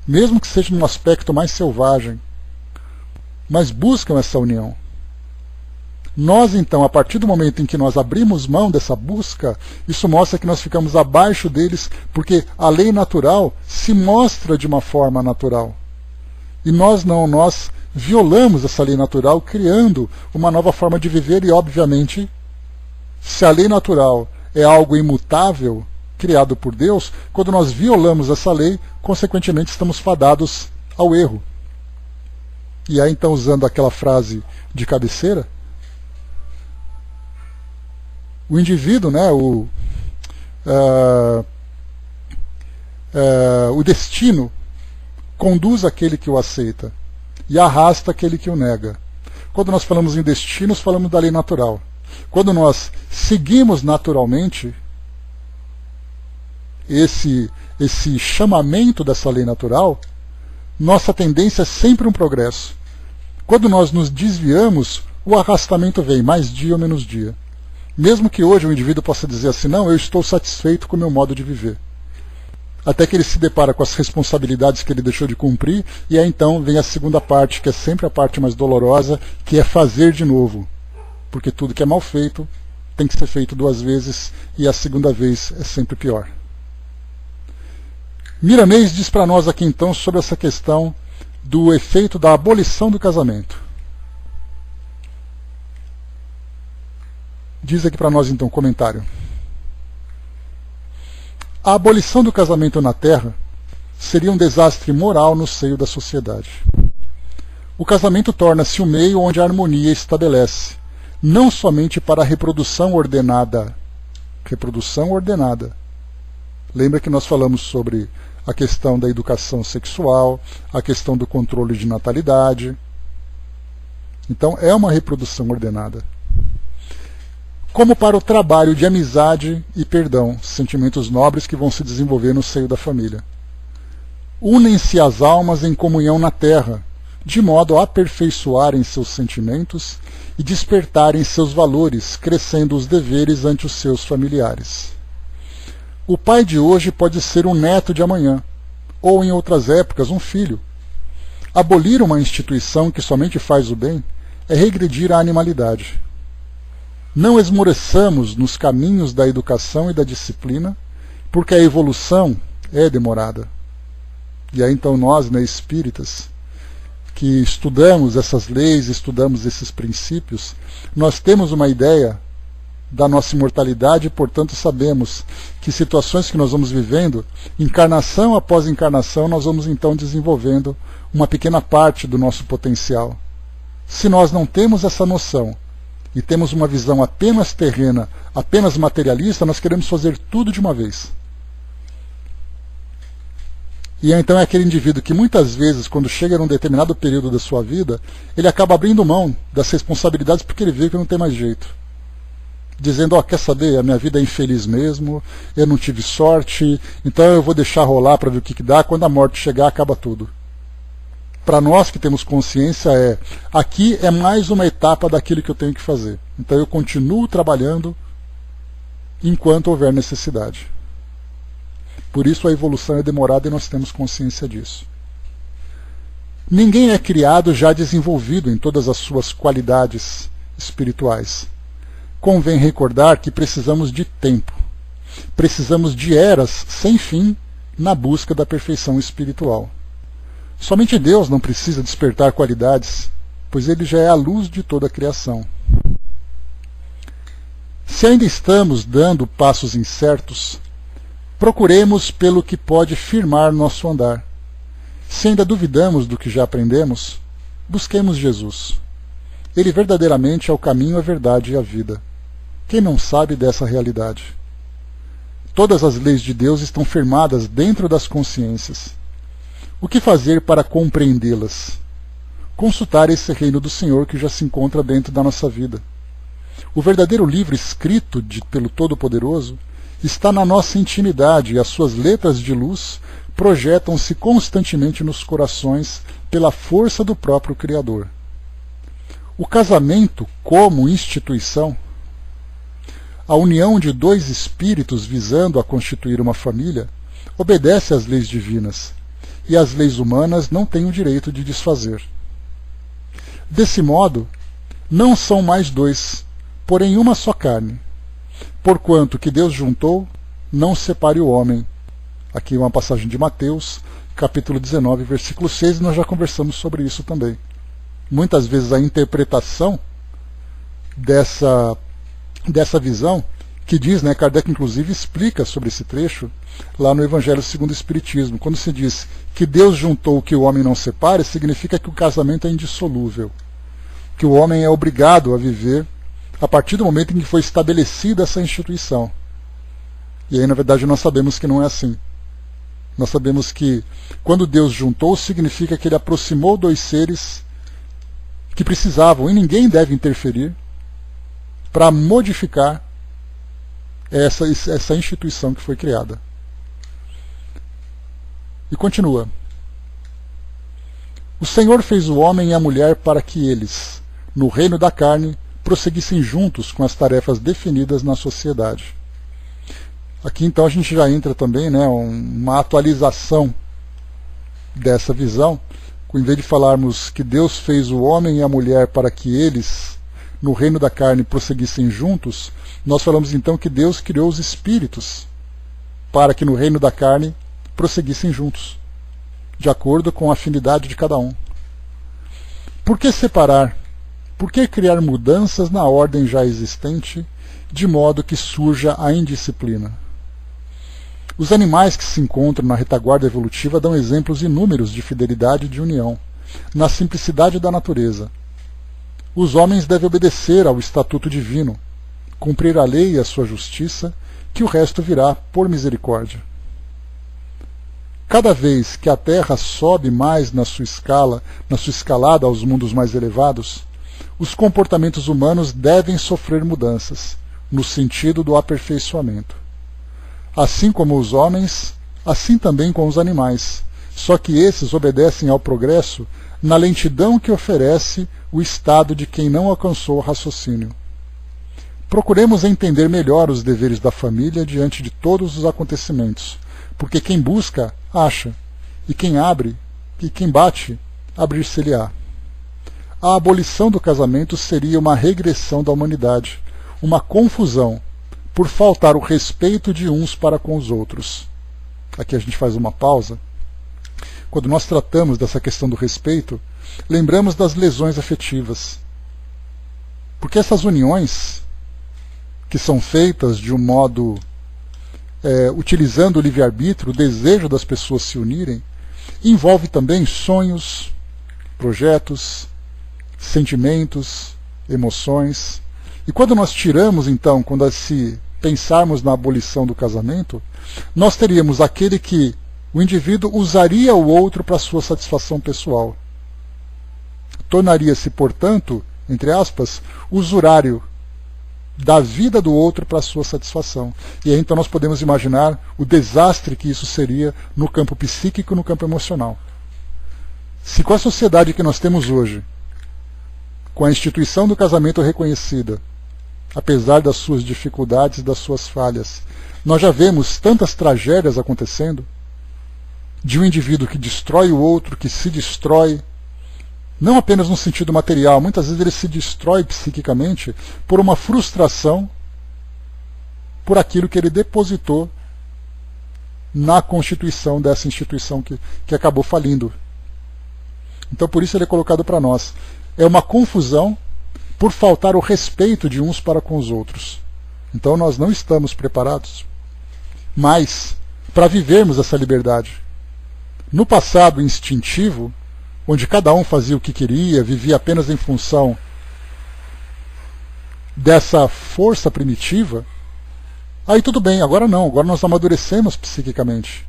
mesmo que seja num aspecto mais selvagem, mas buscam essa união. Nós, então, a partir do momento em que nós abrimos mão dessa busca, isso mostra que nós ficamos abaixo deles, porque a lei natural se mostra de uma forma natural. E nós não, nós violamos essa lei natural, criando uma nova forma de viver e, obviamente, se a lei natural é algo imutável, criado por Deus, quando nós violamos essa lei, consequentemente estamos fadados ao erro. E aí, então, usando aquela frase de cabeceira, o indivíduo, né, o destino conduz aquele que o aceita e arrasta aquele que o nega. Quando nós falamos em destinos, falamos da lei natural. Quando nós seguimos naturalmente esse chamamento dessa lei natural, nossa tendência é sempre um progresso. Quando nós nos desviamos, o arrastamento vem, mais dia ou menos dia. Mesmo que hoje o indivíduo possa dizer assim, não, eu estou satisfeito com o meu modo de viver. Até que ele se depara com as responsabilidades que ele deixou de cumprir, e aí então vem a segunda parte, que é sempre a parte mais dolorosa, que é fazer de novo. Porque tudo que é mal feito tem que ser feito 2 vezes, e a segunda vez é sempre pior. Miramês diz para nós aqui então sobre essa questão do efeito da abolição do casamento. Diz aqui para nós então, comentário. A abolição do casamento na Terra seria um desastre moral no seio da sociedade. O casamento torna-se o meio onde a harmonia estabelece, não somente para a reprodução ordenada. Lembra que nós falamos sobre a questão da educação sexual, a questão do controle de natalidade. Então é uma reprodução ordenada. Como para o trabalho de amizade e perdão, sentimentos nobres que vão se desenvolver no seio da família. Unem-se as almas em comunhão na terra, de modo a aperfeiçoarem seus sentimentos e despertarem seus valores, crescendo os deveres ante os seus familiares. O pai de hoje pode ser um neto de amanhã, ou em outras épocas um filho. Abolir uma instituição que somente faz o bem é regredir à animalidade. Não esmoreçamos nos caminhos da educação e da disciplina, porque a evolução é demorada. E aí então nós, espíritas, que estudamos essas leis, estudamos esses princípios, nós temos uma ideia da nossa imortalidade e, portanto, sabemos que situações que nós vamos vivendo, encarnação após encarnação, nós vamos então desenvolvendo uma pequena parte do nosso potencial. Se nós não temos essa noção e temos uma visão apenas terrena, apenas materialista, nós queremos fazer tudo de uma vez. E então é aquele indivíduo que muitas vezes, quando chega num determinado período da sua vida, ele acaba abrindo mão das responsabilidades porque ele vê que não tem mais jeito. Dizendo, quer saber, a minha vida é infeliz mesmo, eu não tive sorte, então eu vou deixar rolar para ver o que dá, quando a morte chegar acaba tudo. Para nós que temos consciência aqui é mais uma etapa daquilo que eu tenho que fazer. Então eu continuo trabalhando enquanto houver necessidade. Por isso a evolução é demorada e nós temos consciência disso. Ninguém é criado já desenvolvido em todas as suas qualidades espirituais. Convém recordar que precisamos de tempo. Precisamos de eras sem fim na busca da perfeição espiritual. Somente Deus não precisa despertar qualidades, pois Ele já é a luz de toda a criação. Se ainda estamos dando passos incertos, procuremos pelo que pode firmar nosso andar. Se ainda duvidamos do que já aprendemos, busquemos Jesus. Ele verdadeiramente é o caminho, a verdade e a vida. Quem não sabe dessa realidade? Todas as leis de Deus estão firmadas dentro das consciências. O que fazer para compreendê-las? Consultar esse reino do Senhor que já se encontra dentro da nossa vida. O verdadeiro livro escrito pelo Todo-Poderoso está na nossa intimidade e as suas letras de luz projetam-se constantemente nos corações pela força do próprio Criador. O casamento como instituição, a união de dois espíritos visando a constituir uma família, obedece às leis divinas, e as leis humanas não têm o direito de desfazer. Desse modo, não são mais dois, porém uma só carne. Porquanto que Deus juntou, não separe o homem. Aqui uma passagem de Mateus, capítulo 19, versículo 6, e nós já conversamos sobre isso também. Muitas vezes a interpretação dessa visão, que diz, Kardec inclusive explica sobre esse trecho, lá no Evangelho segundo o Espiritismo, quando se diz que Deus juntou que o homem não separe, significa que o casamento é indissolúvel, que o homem é obrigado a viver a partir do momento em que foi estabelecida essa instituição. E aí, na verdade, nós sabemos que não é assim. Nós sabemos que quando Deus juntou, significa que Ele aproximou dois seres que precisavam, e ninguém deve interferir, para modificar essa instituição que foi criada. E continua. O Senhor fez o homem e a mulher para que eles, no reino da carne, prosseguissem juntos com as tarefas definidas na sociedade. Aqui então a gente já entra também uma atualização dessa visão. Em vez de falarmos que Deus fez o homem e a mulher para que eles, no reino da carne, prosseguissem juntos, nós falamos então que Deus criou os espíritos para que no reino da carne prosseguissem juntos, de acordo com a afinidade de cada um. Por que separar? Por que criar mudanças na ordem já existente, de modo que surja a indisciplina? Os animais que se encontram na retaguarda evolutiva dão exemplos inúmeros de fidelidade e de união, na simplicidade da natureza. Os homens devem obedecer ao estatuto divino, cumprir a lei e a sua justiça, que o resto virá por misericórdia. Cada vez que a Terra sobe mais na sua escalada aos mundos mais elevados, os comportamentos humanos devem sofrer mudanças, no sentido do aperfeiçoamento. Assim como os homens, assim também com os animais, só que esses obedecem ao progresso na lentidão que oferece o estado de quem não alcançou o raciocínio. Procuremos entender melhor os deveres da família diante de todos os acontecimentos, porque quem busca, acha, e quem bate, abrir-se-lhe-á. A abolição do casamento seria uma regressão da humanidade, uma confusão por faltar o respeito de uns para com os outros. Aqui a gente faz uma pausa. Quando nós tratamos dessa questão do respeito, lembramos das lesões afetivas. Porque essas uniões, que são feitas de um modo utilizando o livre-arbítrio, o desejo das pessoas se unirem, envolve também sonhos, projetos, sentimentos, emoções. E quando nós tiramos, então, quando se pensarmos na abolição do casamento, nós teríamos aquele que o indivíduo usaria o outro para sua satisfação pessoal. Tornaria-se, portanto, entre aspas, usurário da vida do outro para sua satisfação. E aí então nós podemos imaginar o desastre que isso seria no campo psíquico e no campo emocional. Se com a sociedade que nós temos hoje, com a instituição do casamento reconhecida, apesar das suas dificuldades e das suas falhas, nós já vemos tantas tragédias acontecendo, de um indivíduo que destrói o outro, que se destrói, não apenas no sentido material, muitas vezes ele se destrói psiquicamente por uma frustração por aquilo que ele depositou na constituição dessa instituição que acabou falindo. Então por isso ele é colocado para nós. É uma confusão por faltar o respeito de uns para com os outros. Então nós não estamos preparados mais para vivermos essa liberdade. No passado instintivo, onde cada um fazia o que queria, vivia apenas em função dessa força primitiva, aí tudo bem, agora não, agora nós amadurecemos psiquicamente,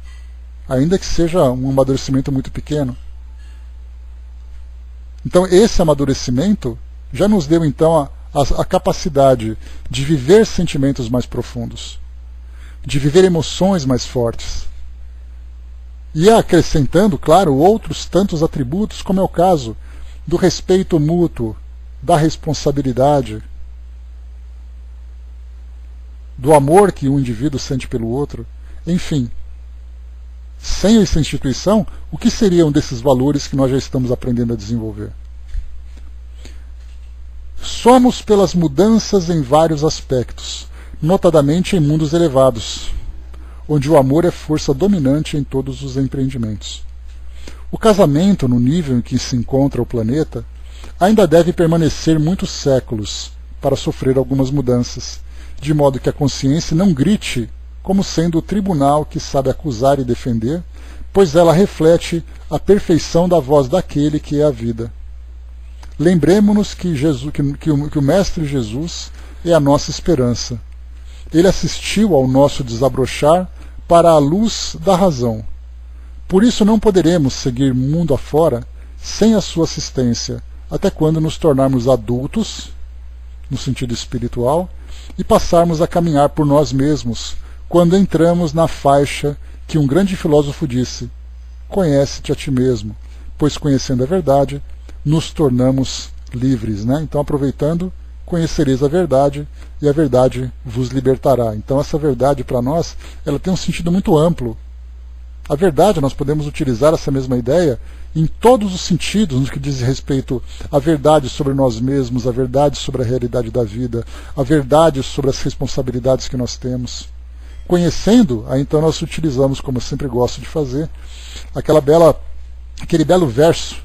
ainda que seja um amadurecimento muito pequeno. Então esse amadurecimento já nos deu então a capacidade de viver sentimentos mais profundos, de viver emoções mais fortes, e acrescentando, claro, outros tantos atributos, como é o caso do respeito mútuo, da responsabilidade, do amor que um indivíduo sente pelo outro. Enfim, sem essa instituição, o que seriam desses valores que nós já estamos aprendendo a desenvolver? Somos pelas mudanças em vários aspectos, notadamente em mundos elevados, onde o amor é força dominante em todos os empreendimentos. O casamento, no nível em que se encontra o planeta, ainda deve permanecer muitos séculos para sofrer algumas mudanças, de modo que a consciência não grite como sendo o tribunal que sabe acusar e defender, pois ela reflete a perfeição da voz daquele que é a vida. Lembremo-nos que o Mestre Jesus é a nossa esperança. Ele assistiu ao nosso desabrochar para a luz da razão. Por isso não poderemos seguir mundo afora sem a sua assistência, até quando nos tornarmos adultos, no sentido espiritual, e passarmos a caminhar por nós mesmos, quando entramos na faixa que um grande filósofo disse: conhece-te a ti mesmo, pois conhecendo a verdade, nos tornamos livres. Então, aproveitando, conhecereis a verdade, e a verdade vos libertará. Então essa verdade para nós, ela tem um sentido muito amplo. A verdade, nós podemos utilizar essa mesma ideia em todos os sentidos, no que diz respeito à verdade sobre nós mesmos, a verdade sobre a realidade da vida, a verdade sobre as responsabilidades que nós temos. Conhecendo, aí então nós utilizamos, como eu sempre gosto de fazer, aquele belo verso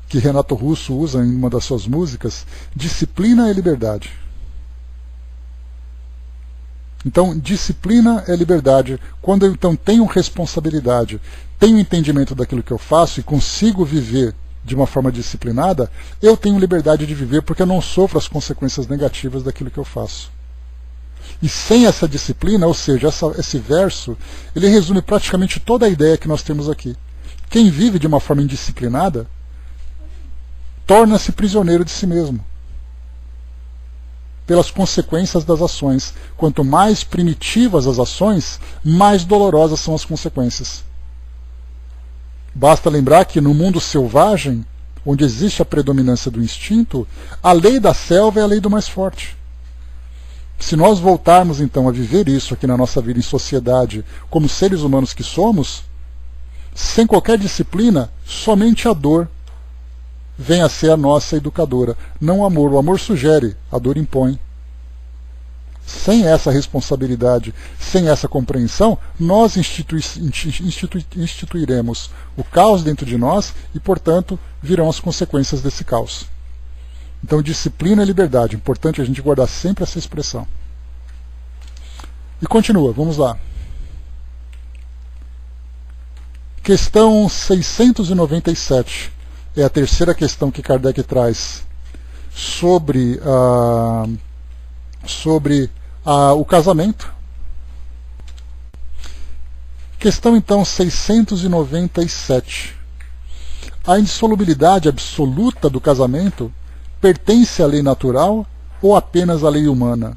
que Renato Russo usa em uma das suas músicas: disciplina é liberdade. Então, disciplina é liberdade. Quando eu então tenho responsabilidade, tenho entendimento daquilo que eu faço e consigo viver de uma forma disciplinada, eu tenho liberdade de viver porque eu não sofro as consequências negativas daquilo que eu faço. E sem essa disciplina, ou seja, esse verso, ele resume praticamente toda a ideia que nós temos aqui. Quem vive de uma forma indisciplinada torna-se prisioneiro de si mesmo, pelas consequências das ações. Quanto mais primitivas as ações, mais dolorosas são as consequências. Basta lembrar que no mundo selvagem, onde existe a predominância do instinto, a lei da selva é a lei do mais forte. Se nós voltarmos então a viver isso aqui na nossa vida em sociedade, como seres humanos que somos, sem qualquer disciplina, somente a dor vem a ser a nossa educadora, não o amor. O amor sugere, a dor impõe. sem essa responsabilidade, sem essa compreensão, nós instituiremos o caos dentro de nós e, portanto, virão as consequências desse caos. Então, disciplina e liberdade. Importante a gente guardar sempre essa expressão. E continua, vamos lá. Questão 697. É a terceira questão que Kardec traz sobre o casamento. Questão então 697. A indissolubilidade absoluta do casamento pertence à lei natural ou apenas à lei humana?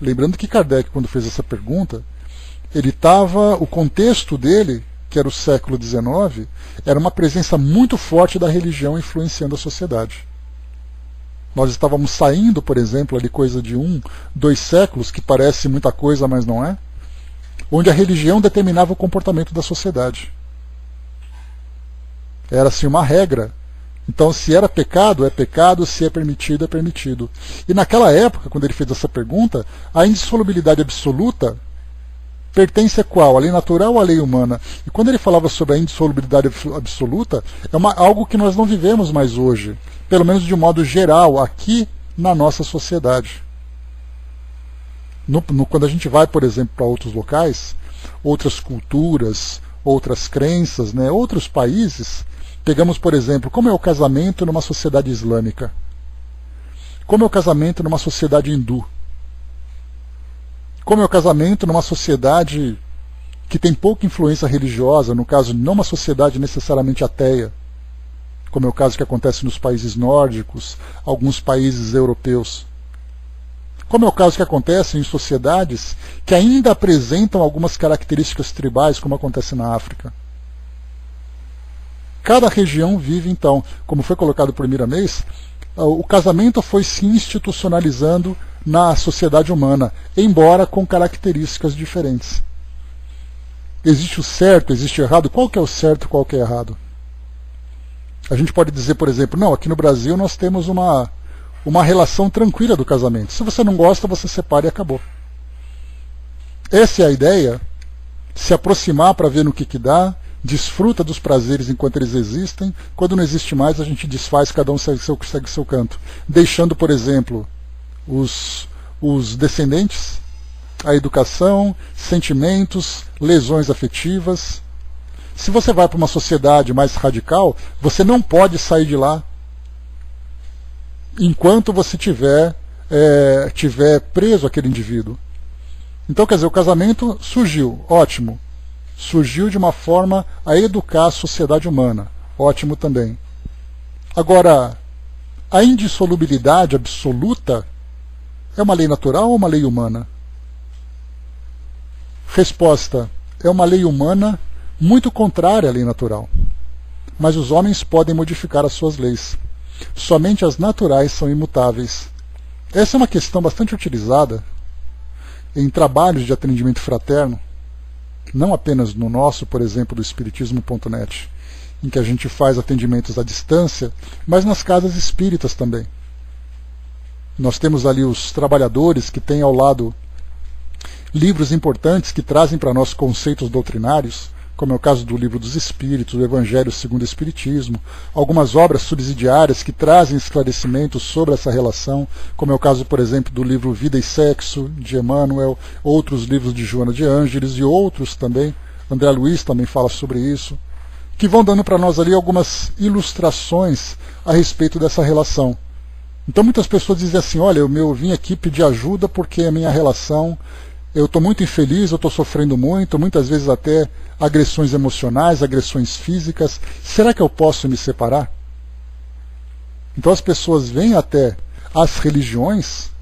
Lembrando que Kardec, quando fez essa pergunta, o contexto dele, que era o século XIX, era uma presença muito forte da religião influenciando a sociedade. Nós estávamos saindo, por exemplo, ali coisa de 2 séculos, que parece muita coisa, mas não é, onde a religião determinava o comportamento da sociedade. Era assim uma regra. Então, se era pecado, é pecado, se é permitido, é permitido. E naquela época, quando ele fez essa pergunta, a indissolubilidade absoluta pertence a qual? A lei natural ou a lei humana? E quando ele falava sobre a indissolubilidade absoluta, é algo que nós não vivemos mais hoje, pelo menos de um modo geral, aqui na nossa sociedade. Quando a gente vai, por exemplo, para outros locais, outras culturas, outras crenças, né, outros países, pegamos, por exemplo, como é o casamento numa sociedade islâmica, como é o casamento numa sociedade hindu, como é o casamento numa sociedade que tem pouca influência religiosa, no caso, não uma sociedade necessariamente ateia, como é o caso que acontece nos países nórdicos, alguns países europeus. Como é o caso que acontece em sociedades que ainda apresentam algumas características tribais, como acontece na África. Cada região vive, então, como foi colocado por Miramês, o casamento foi se institucionalizando na sociedade humana, embora com características diferentes. Existe o certo, existe o errado. Qual que é o certo e qual que é o errado? A gente pode dizer, por exemplo, não, aqui no Brasil nós temos uma relação tranquila do casamento. Se você não gosta, você separa e acabou. Essa é a ideia, se aproximar para ver no que dá, desfruta dos prazeres enquanto eles existem, quando não existe mais a gente desfaz, cada um segue seu canto, deixando, por exemplo, os descendentes, a educação, sentimentos, lesões afetivas. Se você vai para uma sociedade mais radical, você não pode sair de lá enquanto você tiver preso aquele indivíduo. Então, quer dizer, o casamento surgiu, ótimo. Surgiu de uma forma a educar a sociedade humana, ótimo também. Agora, a indissolubilidade absoluta é uma lei natural ou uma lei humana? Resposta: é uma lei humana muito contrária à lei natural. Mas os homens podem modificar as suas leis. Somente as naturais são imutáveis. Essa é uma questão bastante utilizada em trabalhos de atendimento fraterno, não apenas no nosso, por exemplo, do Espiritismo.net, em que a gente faz atendimentos à distância, mas nas casas espíritas também. Nós temos ali os trabalhadores que têm ao lado livros importantes que trazem para nós conceitos doutrinários, como é o caso do Livro dos Espíritos, o Evangelho segundo o Espiritismo, algumas obras subsidiárias que trazem esclarecimentos sobre essa relação, como é o caso, por exemplo, do livro Vida e Sexo, de Emmanuel, outros livros de Joana de Ângeles e outros também, André Luiz também fala sobre isso, que vão dando para nós ali algumas ilustrações a respeito dessa relação. Então muitas pessoas dizem assim, olha, eu vim aqui pedir ajuda porque a minha relação, eu estou muito infeliz, eu estou sofrendo muito, muitas vezes até agressões emocionais, agressões físicas. Será que eu posso me separar? Então as pessoas vêm até as religiões,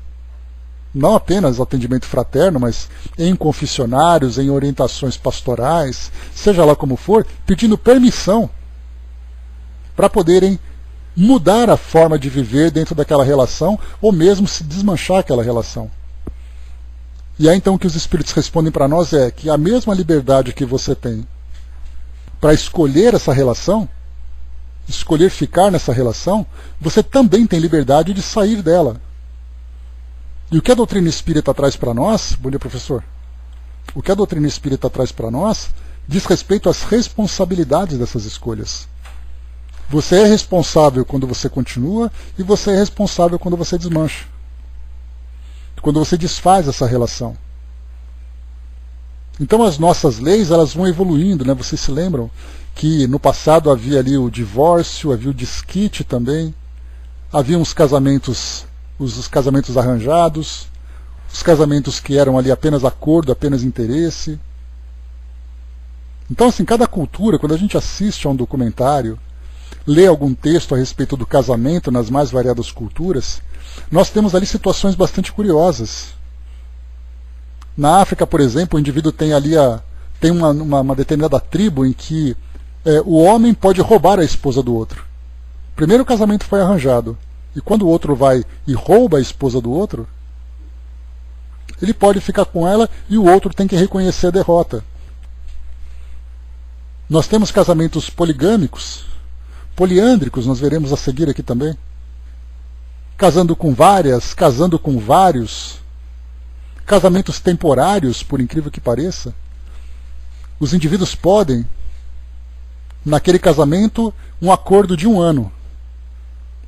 não apenas atendimento fraterno, mas em confessionários, em orientações pastorais, seja lá como for, pedindo permissão para poderem mudar a forma de viver dentro daquela relação, ou mesmo se desmanchar aquela relação. E aí então o que os espíritos respondem para nós é que a mesma liberdade que você tem para escolher essa relação, escolher ficar nessa relação, você também tem liberdade de sair dela. E o que a doutrina espírita traz para nós, bom dia professor, o que a doutrina espírita traz para nós diz respeito às responsabilidades dessas escolhas. Você é responsável quando você continua e você é responsável quando você desmancha. Quando você desfaz essa relação. Então as nossas leis elas vão evoluindo, né? Vocês se lembram que no passado havia ali o divórcio, havia o desquite também, havia os casamentos arranjados, os casamentos que eram ali apenas acordo, apenas interesse. Então assim, cada cultura, quando a gente assiste a um documentário, lê algum texto a respeito do casamento nas mais variadas culturas, nós temos ali situações bastante curiosas. Na África, por exemplo, o indivíduo tem ali tem uma determinada tribo em que o homem pode roubar a esposa do outro. Primeiro o casamento foi arranjado, e quando o outro vai e rouba a esposa do outro, ele pode ficar com ela e o outro tem que reconhecer a derrota. Nós temos casamentos poligâmicos, poliândricos, nós veremos a seguir aqui também. Casando com várias, casando com vários, casamentos temporários, por incrível que pareça. Os indivíduos podem, naquele casamento, um acordo de 1 ano,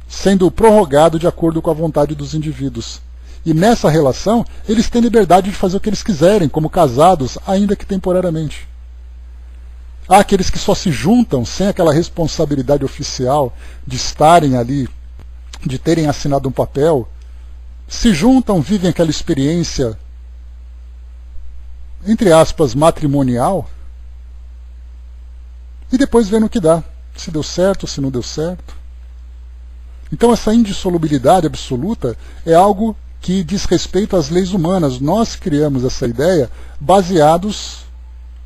sendo prorrogado de acordo com a vontade dos indivíduos. E nessa relação, eles têm liberdade de fazer o que eles quiserem, como casados, ainda que temporariamente. Há aqueles que só se juntam sem aquela responsabilidade oficial de estarem ali, de terem assinado um papel, se juntam, vivem aquela experiência, entre aspas, matrimonial, e depois vêem no que dá, se deu certo, se não deu certo. Então essa indissolubilidade absoluta é algo que diz respeito às leis humanas. Nós criamos essa ideia baseados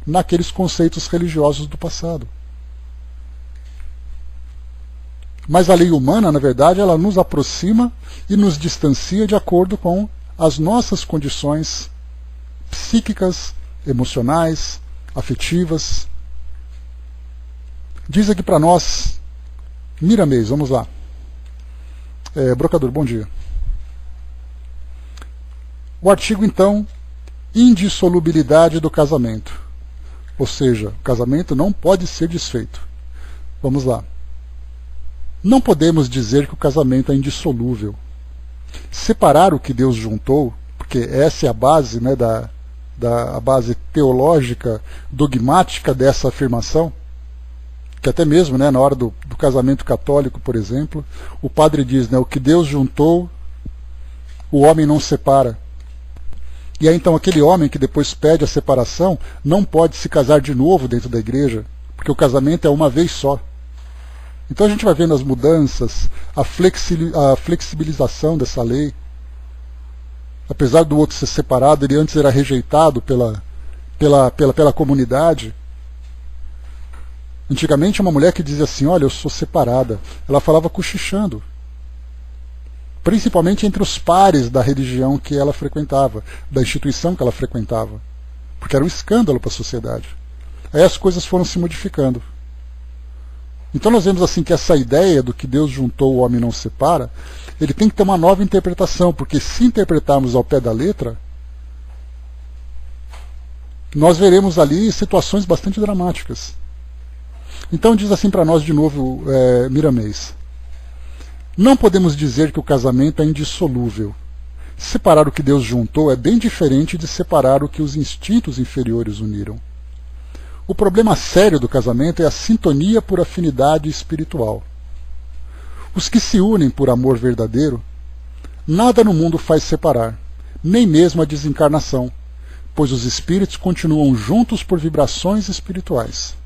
naqueles conceitos religiosos do passado. Mas a lei humana, na verdade, ela nos aproxima e nos distancia de acordo com as nossas condições psíquicas, emocionais, afetivas. Diz aqui para nós, Miramês, vamos lá. Brocador, bom dia. O artigo, então, indissolubilidade do casamento. Ou seja, o casamento não pode ser desfeito. Vamos lá. Não podemos dizer que o casamento é indissolúvel. Separar o que Deus juntou, porque essa é a base, né, a base teológica, dogmática dessa afirmação, que até mesmo, né, na hora do casamento católico, por exemplo, o padre diz, né, o que Deus juntou, o homem não separa. E aí então aquele homem que depois pede a separação não pode se casar de novo dentro da igreja, porque o casamento é uma vez só. Então a gente vai vendo as mudanças, a flexibilização dessa lei. Apesar do outro ser separado, ele antes era rejeitado pela comunidade. Antigamente uma mulher que dizia assim, olha, eu sou separada, ela falava cochichando. Principalmente entre os pares da religião que ela frequentava, da instituição que ela frequentava. Porque era um escândalo para a sociedade. Aí as coisas foram se modificando. Então nós vemos assim que essa ideia do que Deus juntou, o homem não separa, ele tem que ter uma nova interpretação, porque se interpretarmos ao pé da letra, nós veremos ali situações bastante dramáticas. Então diz assim para nós de novo Miramês. Não podemos dizer que o casamento é indissolúvel. Separar o que Deus juntou é bem diferente de separar o que os instintos inferiores uniram. O problema sério do casamento é a sintonia por afinidade espiritual. Os que se unem por amor verdadeiro, nada no mundo faz separar, nem mesmo a desencarnação, pois os espíritos continuam juntos por vibrações espirituais.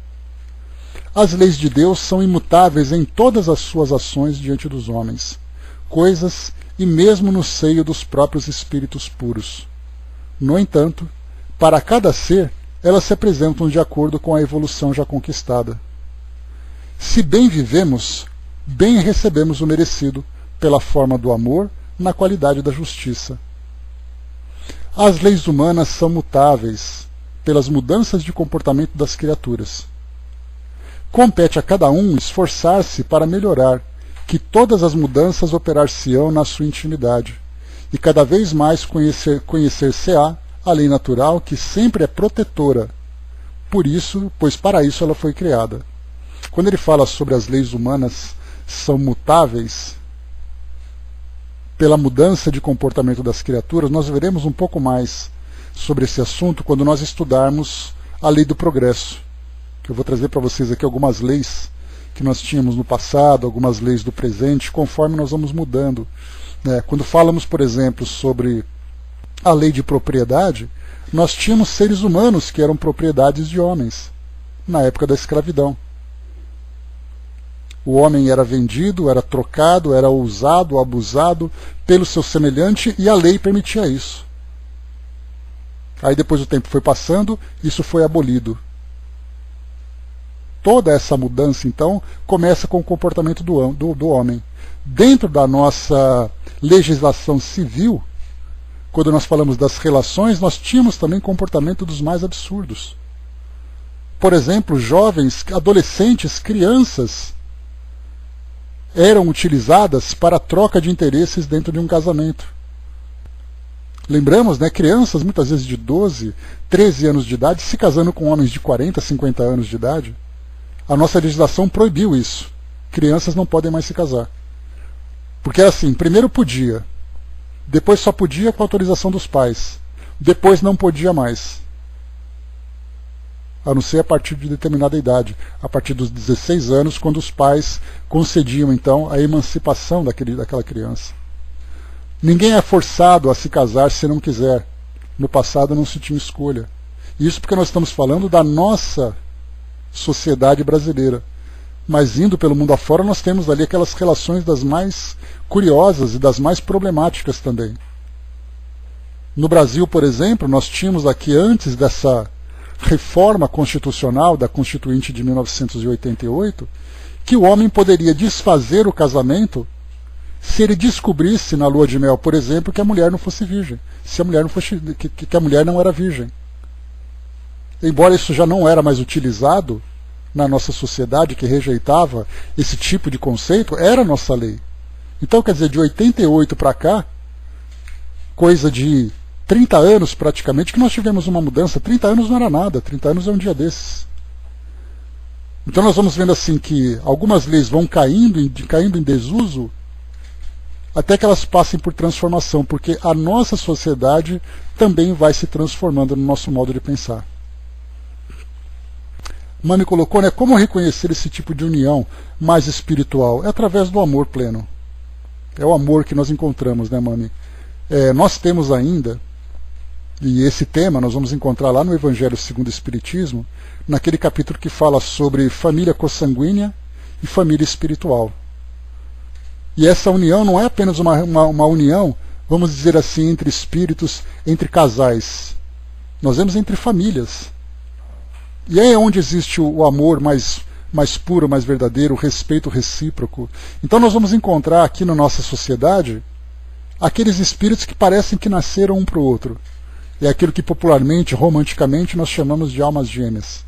As leis de Deus são imutáveis em todas as suas ações diante dos homens, coisas e mesmo no seio dos próprios espíritos puros. No entanto, para cada ser, elas se apresentam de acordo com a evolução já conquistada. Se bem vivemos, bem recebemos o merecido, pela forma do amor, na qualidade da justiça. As leis humanas são mutáveis, pelas mudanças de comportamento das criaturas. Compete a cada um esforçar-se para melhorar, que todas as mudanças operar-se-ão na sua intimidade, e cada vez mais conhecer-se-á a lei natural, que sempre é protetora. Por isso, pois para isso ela foi criada. Quando ele fala sobre as leis humanas são mutáveis, pela mudança de comportamento das criaturas, nós veremos um pouco mais sobre esse assunto quando nós estudarmos a lei do progresso. Que eu vou trazer para vocês aqui algumas leis que nós tínhamos no passado, algumas leis do presente, conforme nós vamos mudando. Quando falamos, por exemplo, sobre a lei de propriedade, nós tínhamos seres humanos que eram propriedades de homens, na época da escravidão. O homem era vendido, era trocado, era usado, abusado pelo seu semelhante, e a lei permitia isso. Aí depois o tempo foi passando, isso foi abolido. Toda essa mudança, então, começa com o comportamento do homem. Dentro da nossa legislação civil, quando nós falamos das relações, nós tínhamos também comportamento dos mais absurdos. Por exemplo, jovens, adolescentes, crianças eram utilizadas para a troca de interesses dentro de um casamento. Lembramos, crianças muitas vezes de 12, 13 anos de idade se casando com homens de 40, 50 anos de idade. A nossa legislação proibiu isso. Crianças não podem mais se casar. Porque era assim, primeiro podia, depois só podia com a autorização dos pais, depois não podia mais. A não ser a partir de determinada idade, a partir dos 16 anos, quando os pais concediam então a emancipação daquela criança. Ninguém é forçado a se casar se não quiser. No passado não se tinha escolha. Isso porque nós estamos falando da nossa sociedade brasileira. Mas indo pelo mundo afora, nós temos ali aquelas relações das mais curiosas e das mais problemáticas também. No Brasil, por exemplo, nós tínhamos aqui, antes dessa reforma constitucional da Constituinte de 1988, que o homem poderia desfazer o casamento se ele descobrisse na lua de mel, por exemplo, que a mulher não fosse virgem, se a mulher não fosse, que a mulher não era virgem. Embora isso já não era mais utilizado na nossa sociedade, que rejeitava esse tipo de conceito, era a nossa lei. Então, quer dizer, de 88 para cá, coisa de 30 anos praticamente, que nós tivemos uma mudança. 30 anos não era nada, 30 anos é um dia desses. Então nós vamos vendo assim que algumas leis vão caindo em desuso, até que elas passem por transformação, porque a nossa sociedade também vai se transformando no nosso modo de pensar. Mami colocou, como reconhecer esse tipo de união mais espiritual? É através do amor pleno. É o amor que nós encontramos, Mami? Nós temos ainda, e esse tema nós vamos encontrar lá no Evangelho segundo o Espiritismo, naquele capítulo que fala sobre família consanguínea e família espiritual. E essa união não é apenas uma união, vamos dizer assim, entre espíritos, entre casais. Nós vemos entre famílias. E é onde existe o amor mais puro, mais verdadeiro, o respeito recíproco. Então nós vamos encontrar aqui na nossa sociedade aqueles espíritos que parecem que nasceram um para o outro. É aquilo que popularmente, romanticamente, nós chamamos de almas gêmeas.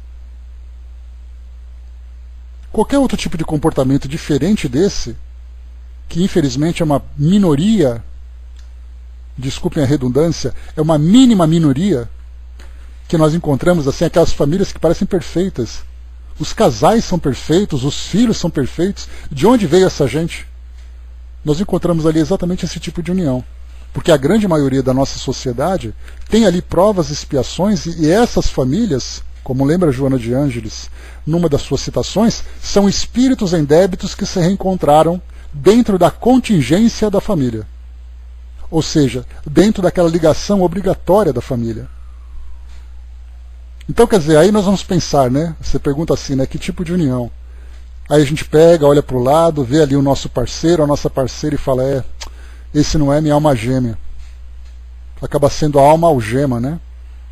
Qualquer outro tipo de comportamento diferente desse, que infelizmente é uma minoria, desculpem a redundância, é uma mínima minoria, que nós encontramos assim, aquelas famílias que parecem perfeitas. Os casais são perfeitos, os filhos são perfeitos. De onde veio essa gente? Nós encontramos ali exatamente esse tipo de união. Porque a grande maioria da nossa sociedade tem ali provas e expiações, e essas famílias, como lembra Joana de Ângeles, numa das suas citações, são espíritos em débitos que se reencontraram dentro da contingência da família. Ou seja, dentro daquela ligação obrigatória da família. Então, quer dizer, aí nós vamos pensar, Você pergunta assim, que tipo de união? Aí a gente pega, olha para o lado, vê ali o nosso parceiro, a nossa parceira e fala, esse não é minha alma gêmea. Acaba sendo a alma algema,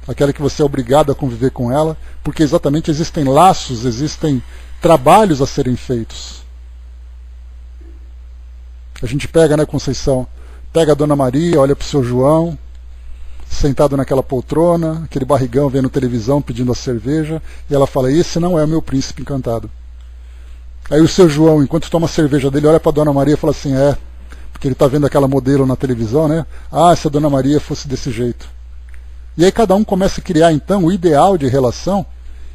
Aquela que você é obrigado a conviver com ela, porque exatamente existem laços, existem trabalhos a serem feitos. A gente pega, Conceição? Pega a Dona Maria, olha para o seu João, sentado naquela poltrona, aquele barrigão vendo televisão, pedindo a cerveja, e ela fala, esse não é o meu príncipe encantado. Aí o seu João, enquanto toma a cerveja dele, olha para a Dona Maria e fala assim, porque ele está vendo aquela modelo na televisão, né? Ah, se a Dona Maria fosse desse jeito. E aí cada um começa a criar, então, o ideal de relação,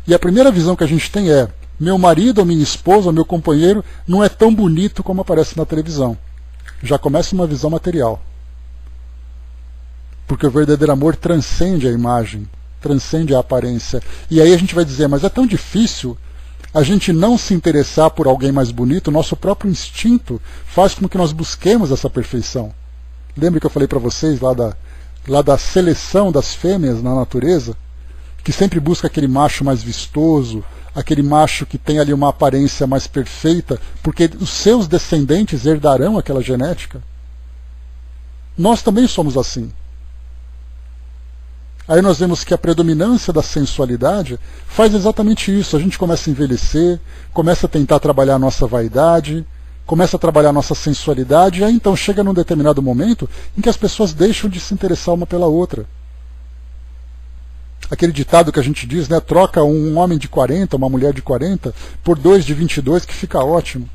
e a primeira visão que a gente tem é: meu marido, ou minha esposa, ou meu companheiro não é tão bonito como aparece na televisão. Já começa uma visão material. Porque o verdadeiro amor transcende a imagem, transcende a aparência. E aí a gente vai dizer: mas é tão difícil a gente não se interessar por alguém mais bonito. O nosso próprio instinto faz com que nós busquemos essa perfeição. Lembra que eu falei para vocês lá da seleção das fêmeas na natureza, que sempre busca aquele macho mais vistoso, aquele macho que tem ali uma aparência mais perfeita, porque os seus descendentes herdarão aquela genética? Nós também somos assim. Aí nós vemos que a predominância da sensualidade faz exatamente isso. A gente começa a envelhecer, começa a tentar trabalhar a nossa vaidade, começa a trabalhar a nossa sensualidade, e aí então chega num determinado momento em que as pessoas deixam de se interessar uma pela outra. Aquele ditado que a gente diz, né? Troca um homem de 40, uma mulher de 40, por 2 de 22, que fica ótimo.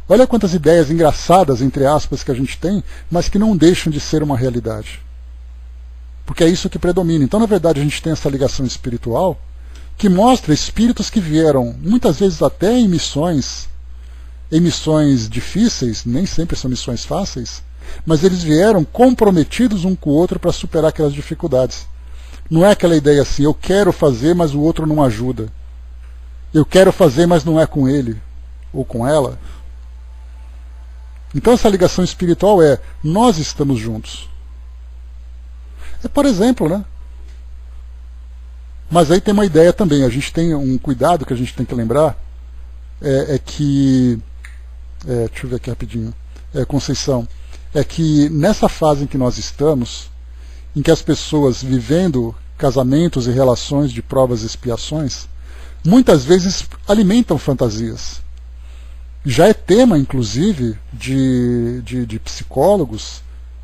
Olha quantas ideias engraçadas, entre aspas, que a gente tem, mas que não deixam de ser uma realidade. Porque é isso que predomina. Então, na verdade, a gente tem essa ligação espiritual que mostra espíritos que vieram, muitas vezes até em missões difíceis, nem sempre são missões fáceis, mas eles vieram comprometidos um com o outro para superar aquelas dificuldades. Não é aquela ideia assim: eu quero fazer, mas o outro não ajuda. Eu quero fazer, mas não é com ele ou com ela. Então essa ligação espiritual é: nós estamos juntos. É, por exemplo, né? Mas aí tem uma ideia também. A gente tem um cuidado que a gente tem que lembrar, que... deixa eu ver aqui rapidinho. Conceição. É que nessa fase em que nós estamos, em que as pessoas vivendo casamentos e relações de provas e expiações, muitas vezes alimentam fantasias. Já é tema, inclusive, de psicólogos,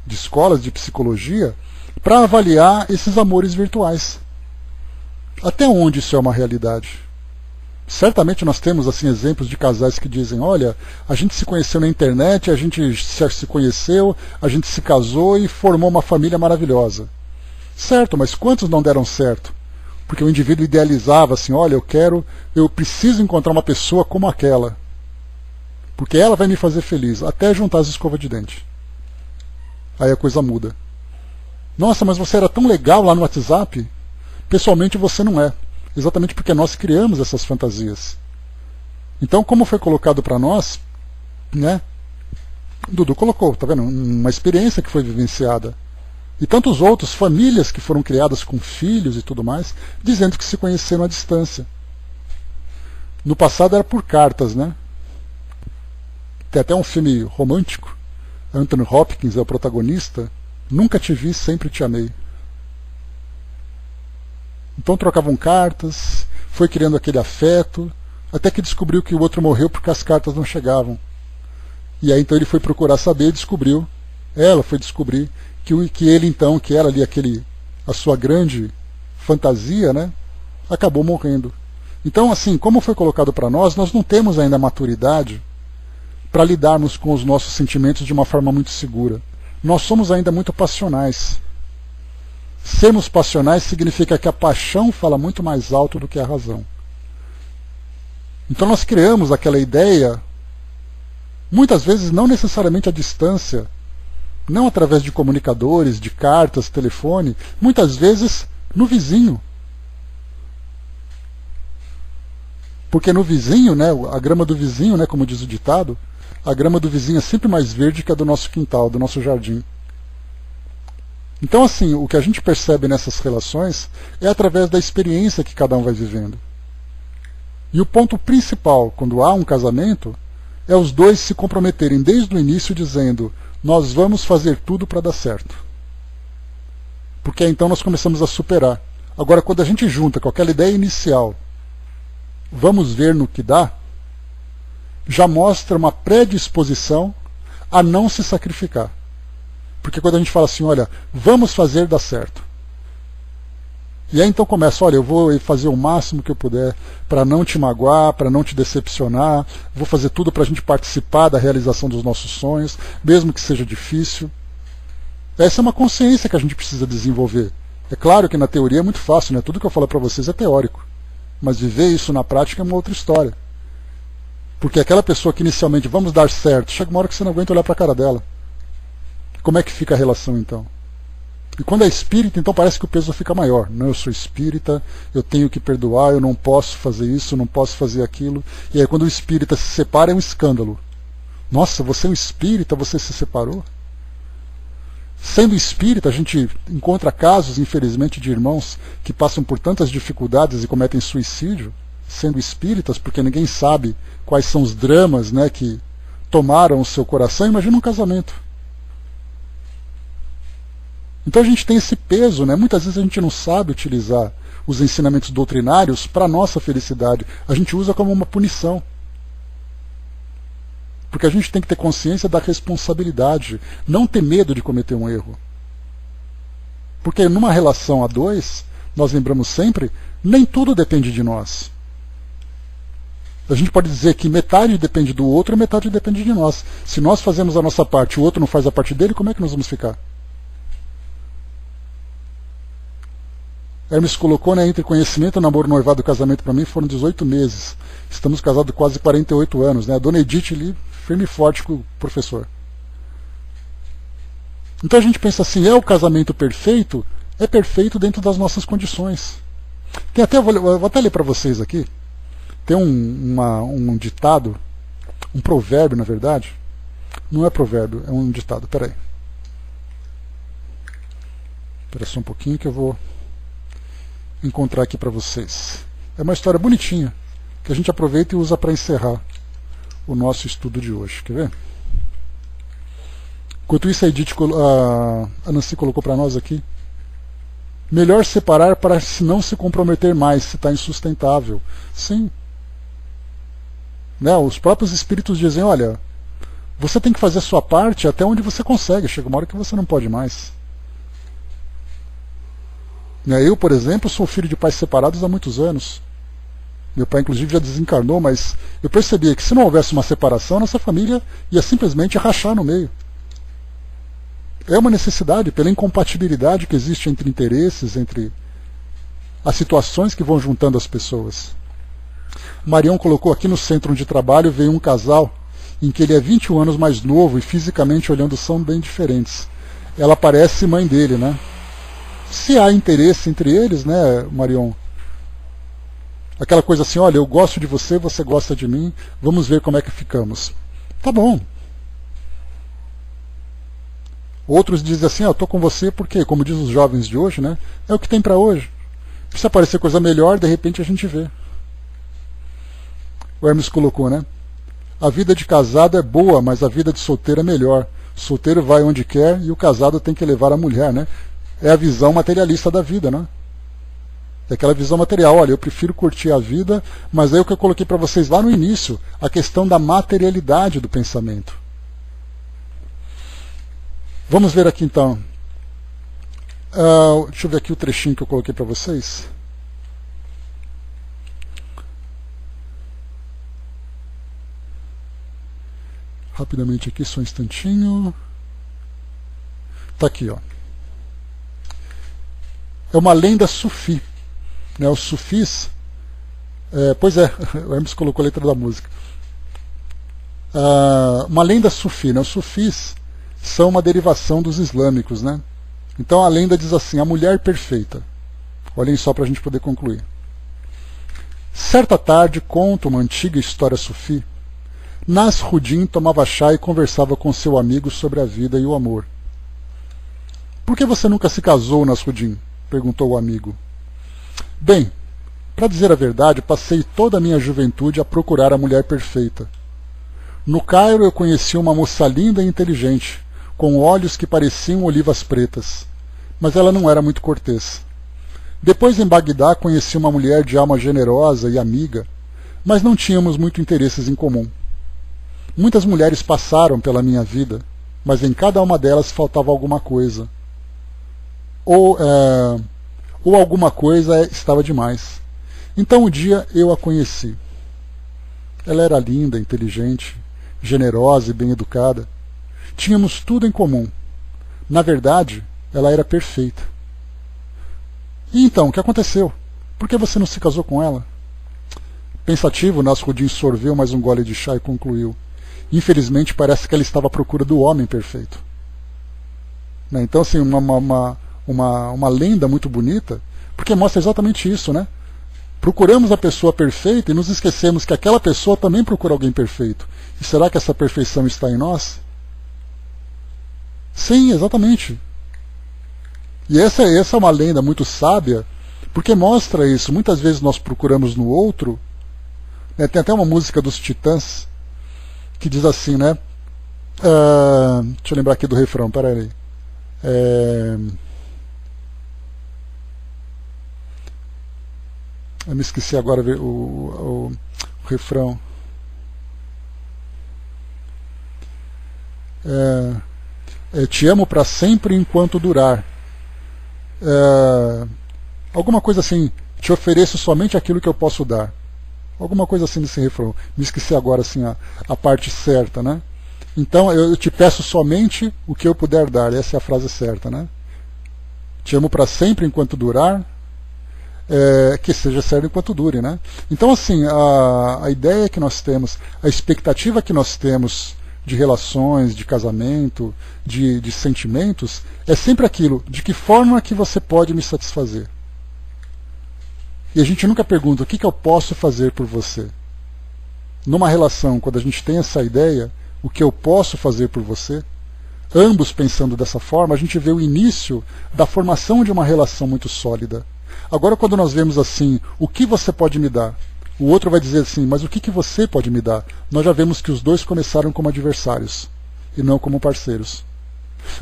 de escolas de psicologia, para avaliar esses amores virtuais. Até onde isso é uma realidade? Certamente nós temos assim exemplos de casais que dizem: olha, a gente se conheceu na internet, a gente se conheceu, a gente se casou e formou uma família maravilhosa. Certo, mas quantos não deram certo? Porque o indivíduo idealizava assim: olha, eu preciso encontrar uma pessoa como aquela, porque ela vai me fazer feliz, até juntar as escovas de dente. Aí a coisa muda. Nossa, mas você era tão legal lá no WhatsApp. Pessoalmente você não é. Exatamente porque nós criamos essas fantasias. Então, como foi colocado para nós, né? Dudu colocou, tá vendo? Uma experiência que foi vivenciada. E tantos outros, famílias que foram criadas com filhos e tudo mais, dizendo que se conheceram à distância. No passado era por cartas, né? Tem até um filme romântico. Anthony Hopkins é o protagonista. Nunca te vi, sempre te amei. Então trocavam cartas, foi criando aquele afeto, até que descobriu que o outro morreu porque as cartas não chegavam. E aí então ele foi procurar saber e descobriu, ela foi descobrir, que ele então, que era ali a sua grande fantasia, né, acabou morrendo. Então, assim, como foi colocado para nós não temos ainda a maturidade para lidarmos com os nossos sentimentos de uma forma muito segura. Nós somos ainda muito passionais. Sermos passionais significa que a paixão fala muito mais alto do que a razão. Então nós criamos aquela ideia, muitas vezes não necessariamente à distância, não através de comunicadores, de cartas, telefone, muitas vezes no vizinho. Porque no vizinho, né, a grama do vizinho, né, como diz o ditado, a grama do vizinho é sempre mais verde que a do nosso quintal, do nosso jardim. Então, assim, o que a gente percebe nessas relações é através da experiência que cada um vai vivendo. E o ponto principal, quando há um casamento, é os dois se comprometerem desde o início dizendo: nós vamos fazer tudo para dar certo. Porque aí, então nós começamos a superar. Agora, quando a gente junta com aquela ideia inicial, vamos ver no que dá, já mostra uma predisposição a não se sacrificar. Porque quando a gente fala assim: olha, vamos fazer dar certo, E aí então começa, olha, eu vou fazer o máximo que eu puder para não te magoar, para não te decepcionar, vou fazer tudo para a gente participar da realização dos nossos sonhos, mesmo que seja difícil. Essa é uma consciência que a gente precisa desenvolver. É claro que na teoria é muito fácil, né? Tudo que eu falo para vocês é teórico. Mas viver isso na prática é uma outra história. Porque aquela pessoa que inicialmente, vamos dar certo, chega uma hora que você não aguenta olhar para a cara dela. Como é que fica a relação então? E quando é espírita, então parece que o peso fica maior. Não, eu sou espírita, eu tenho que perdoar, eu não posso fazer isso, eu não posso fazer aquilo. E aí quando o espírita se separa é um escândalo. Nossa, você é um espírita, você se separou? Sendo espírita, a gente encontra casos, infelizmente, de irmãos que passam por tantas dificuldades e cometem suicídio, sendo espíritas, porque ninguém sabe quais são os dramas, né, que tomaram o seu coração. Imagina um casamento. Então a gente tem esse peso, né? Muitas vezes a gente não sabe utilizar os ensinamentos doutrinários para a nossa felicidade. A gente usa como uma punição. Porque a gente tem que ter consciência da responsabilidade, não ter medo de cometer um erro. Porque numa relação a dois, nós lembramos sempre, nem tudo depende de nós. A gente pode dizer que metade depende do outro e metade depende de nós. Se nós fazemos a nossa parte e o outro não faz a parte dele, como é que nós vamos ficar? Hermes colocou, né, entre conhecimento, namoro, noivado e casamento, para mim foram 18 meses. Estamos casados quase 48 anos. Né? A dona Edith ali, firme e forte com o professor. Então a gente pensa assim, é o casamento perfeito? É perfeito dentro das nossas condições. Tem até, vou até ler para vocês aqui. Tem um ditado, um provérbio, na verdade. Não é provérbio, é um ditado. Espera aí. Espera só um pouquinho que eu vou encontrar aqui para vocês. É uma história bonitinha, que a gente aproveita e usa para encerrar o nosso estudo de hoje. Quer ver? Enquanto isso, a Nancy colocou para nós aqui. Melhor separar para se não se comprometer mais, se está insustentável. Sim. Né? Os próprios espíritos dizem, olha, você tem que fazer a sua parte até onde você consegue. Chega uma hora que você não pode mais. Eu, por exemplo, sou filho de pais separados há muitos anos. Meu pai, inclusive, já desencarnou, mas eu percebia que se não houvesse uma separação, nossa família ia simplesmente rachar no meio. É uma necessidade, pela incompatibilidade que existe entre interesses, entre as situações que vão juntando as pessoas. Marião colocou aqui no centro de trabalho, veio um casal em que ele é 21 anos mais novo e fisicamente olhando são bem diferentes. Ela parece mãe dele, né? Se há interesse entre eles, né, Marion? Aquela coisa assim, olha, eu gosto de você, você gosta de mim, vamos ver como é que ficamos. Tá bom. Outros dizem assim, eu tô com você porque, como diz os jovens de hoje, né, é o que tem para hoje. Precisa aparecer coisa melhor, de repente a gente vê. O Hermes colocou, né? A vida de casado é boa, mas a vida de solteiro é melhor. O solteiro vai onde quer e o casado tem que levar a mulher, né? É a visão materialista da vida, né? É aquela visão material, olha, eu prefiro curtir a vida, mas é o que eu coloquei para vocês lá no início, a questão da materialidade do pensamento. Vamos ver aqui então. Deixa eu ver aqui o trechinho que eu coloquei para vocês. Rapidamente aqui, só um instantinho. Tá aqui, ó. É uma lenda sufi. Né? Os sufis... pois é, o Hermes colocou a letra da música. Uma lenda sufi. Né? Os sufis são uma derivação dos islâmicos. Né? Então a lenda diz assim, a mulher perfeita. Olhem só para a gente poder concluir. Certa tarde, conta uma antiga história sufi, Nasruddin tomava chá e conversava com seu amigo sobre a vida e o amor. Por que você nunca se casou, Nasruddin? Perguntou o amigo. Bem, para dizer a verdade, passei toda a minha juventude a procurar a mulher perfeita. No Cairo eu conheci uma moça linda e inteligente, com olhos que pareciam olivas pretas, mas ela não era muito cortês. Depois em Bagdá conheci uma mulher de alma generosa e amiga, mas não tínhamos muito interesses em comum. Muitas mulheres passaram pela minha vida, ou ou alguma coisa estava demais. Então um dia eu a conheci. Ela era linda, inteligente, generosa e bem educada. Tínhamos tudo em comum. Na verdade, ela era perfeita. E então, o que aconteceu? Por que você não se casou com ela? Pensativo, Nasruddin sorveu mais um gole de chá e concluiu. Infelizmente, parece que ela estava à procura do homem perfeito. Então, assim, uma lenda muito bonita, porque mostra exatamente isso, né? Procuramos a pessoa perfeita e nos esquecemos que aquela pessoa também procura alguém perfeito. E será que essa perfeição está em nós? Sim, exatamente. E essa é uma lenda muito sábia, porque mostra isso. Muitas vezes nós procuramos no outro, né? Tem até uma música dos Titãs que diz assim, né? Deixa eu lembrar aqui do refrão, peraí. Eu me esqueci agora o refrão. Te amo para sempre enquanto durar. Alguma coisa assim, te ofereço somente aquilo que eu posso dar. Alguma coisa assim nesse refrão. Me esqueci agora assim a parte certa, né? Então eu te peço somente o que eu puder dar. Essa é a frase certa, né? Te amo para sempre enquanto durar. Que seja certo enquanto dure, né? Então assim, a ideia que nós temos, a expectativa que nós temos de relações, de casamento, de sentimentos, é sempre aquilo, de que forma que você pode me satisfazer? E a gente nunca pergunta, o que eu posso fazer por você? Numa relação, quando a gente tem essa ideia, o que eu posso fazer por você? Ambos pensando dessa forma, a gente vê o início da formação de uma relação muito sólida. Agora, quando nós vemos assim, o que você pode me dar? O outro vai dizer assim, mas o que você pode me dar? Nós já vemos que os dois começaram como adversários e não como parceiros.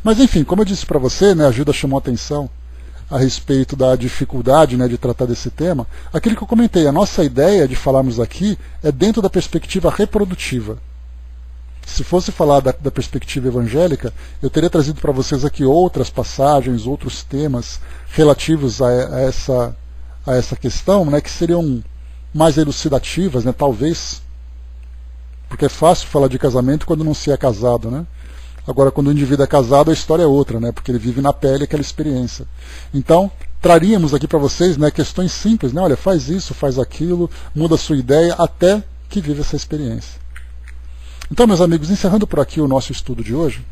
Mas enfim, como eu disse para você, né, a Gilda chamou a atenção a respeito da dificuldade, né, de tratar desse tema. Aquilo que eu comentei, a nossa ideia de falarmos aqui é dentro da perspectiva reprodutiva. Se fosse falar da perspectiva evangélica, eu teria trazido para vocês aqui outras passagens, outros temas relativos a essa questão, né, que seriam mais elucidativas, né, talvez, porque é fácil falar de casamento quando não se é casado, né? Agora, quando o indivíduo é casado, a história é outra, né, porque ele vive na pele aquela experiência. Então, traríamos aqui para vocês, né, questões simples, né, olha, faz isso, faz aquilo, muda a sua ideia, até que vive essa experiência. Então, meus amigos, encerrando por aqui o nosso estudo de hoje,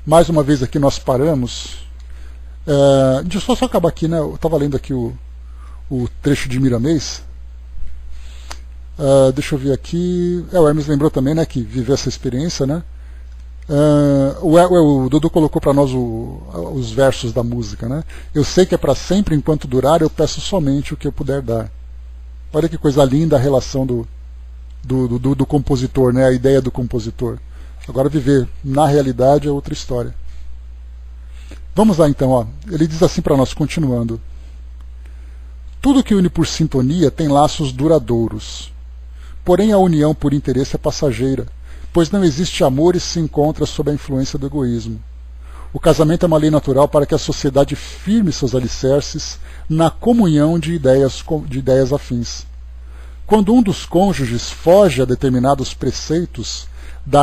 mais uma vez aqui nós paramos. Deixa eu só acabar aqui, né? Eu estava lendo aqui o trecho de Miramês. Deixa eu ver aqui. O Hermes lembrou também, né, que viveu essa experiência, né? O Dudu colocou para nós os versos da música, né? Eu sei que é para sempre, enquanto durar, eu peço somente o que eu puder dar. Olha que coisa linda a relação do compositor, né? A ideia do compositor. Agora viver na realidade é outra história. Vamos lá então, ó. Ele diz assim para nós, continuando. Tudo que une por sintonia tem laços duradouros. Porém a união por interesse é passageira, pois não existe amor e se encontra sob a influência do egoísmo. O casamento é uma lei natural para que a sociedade firme seus alicerces na comunhão de ideias afins. Quando um dos cônjuges foge a determinados preceitos de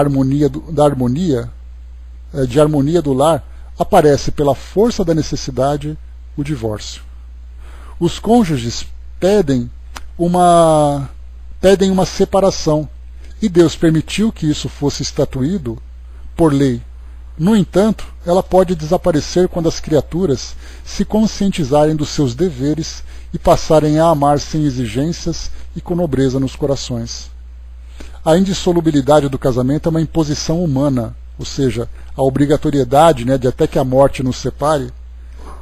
harmonia do lar, aparece pela força da necessidade o divórcio. Os cônjuges pedem uma separação, e Deus permitiu que isso fosse estatuído por lei. No entanto, ela pode desaparecer quando as criaturas se conscientizarem dos seus deveres e passarem a amar sem exigências e com nobreza nos corações. A indissolubilidade do casamento é uma imposição humana, ou seja, a obrigatoriedade, né, de até que a morte nos separe,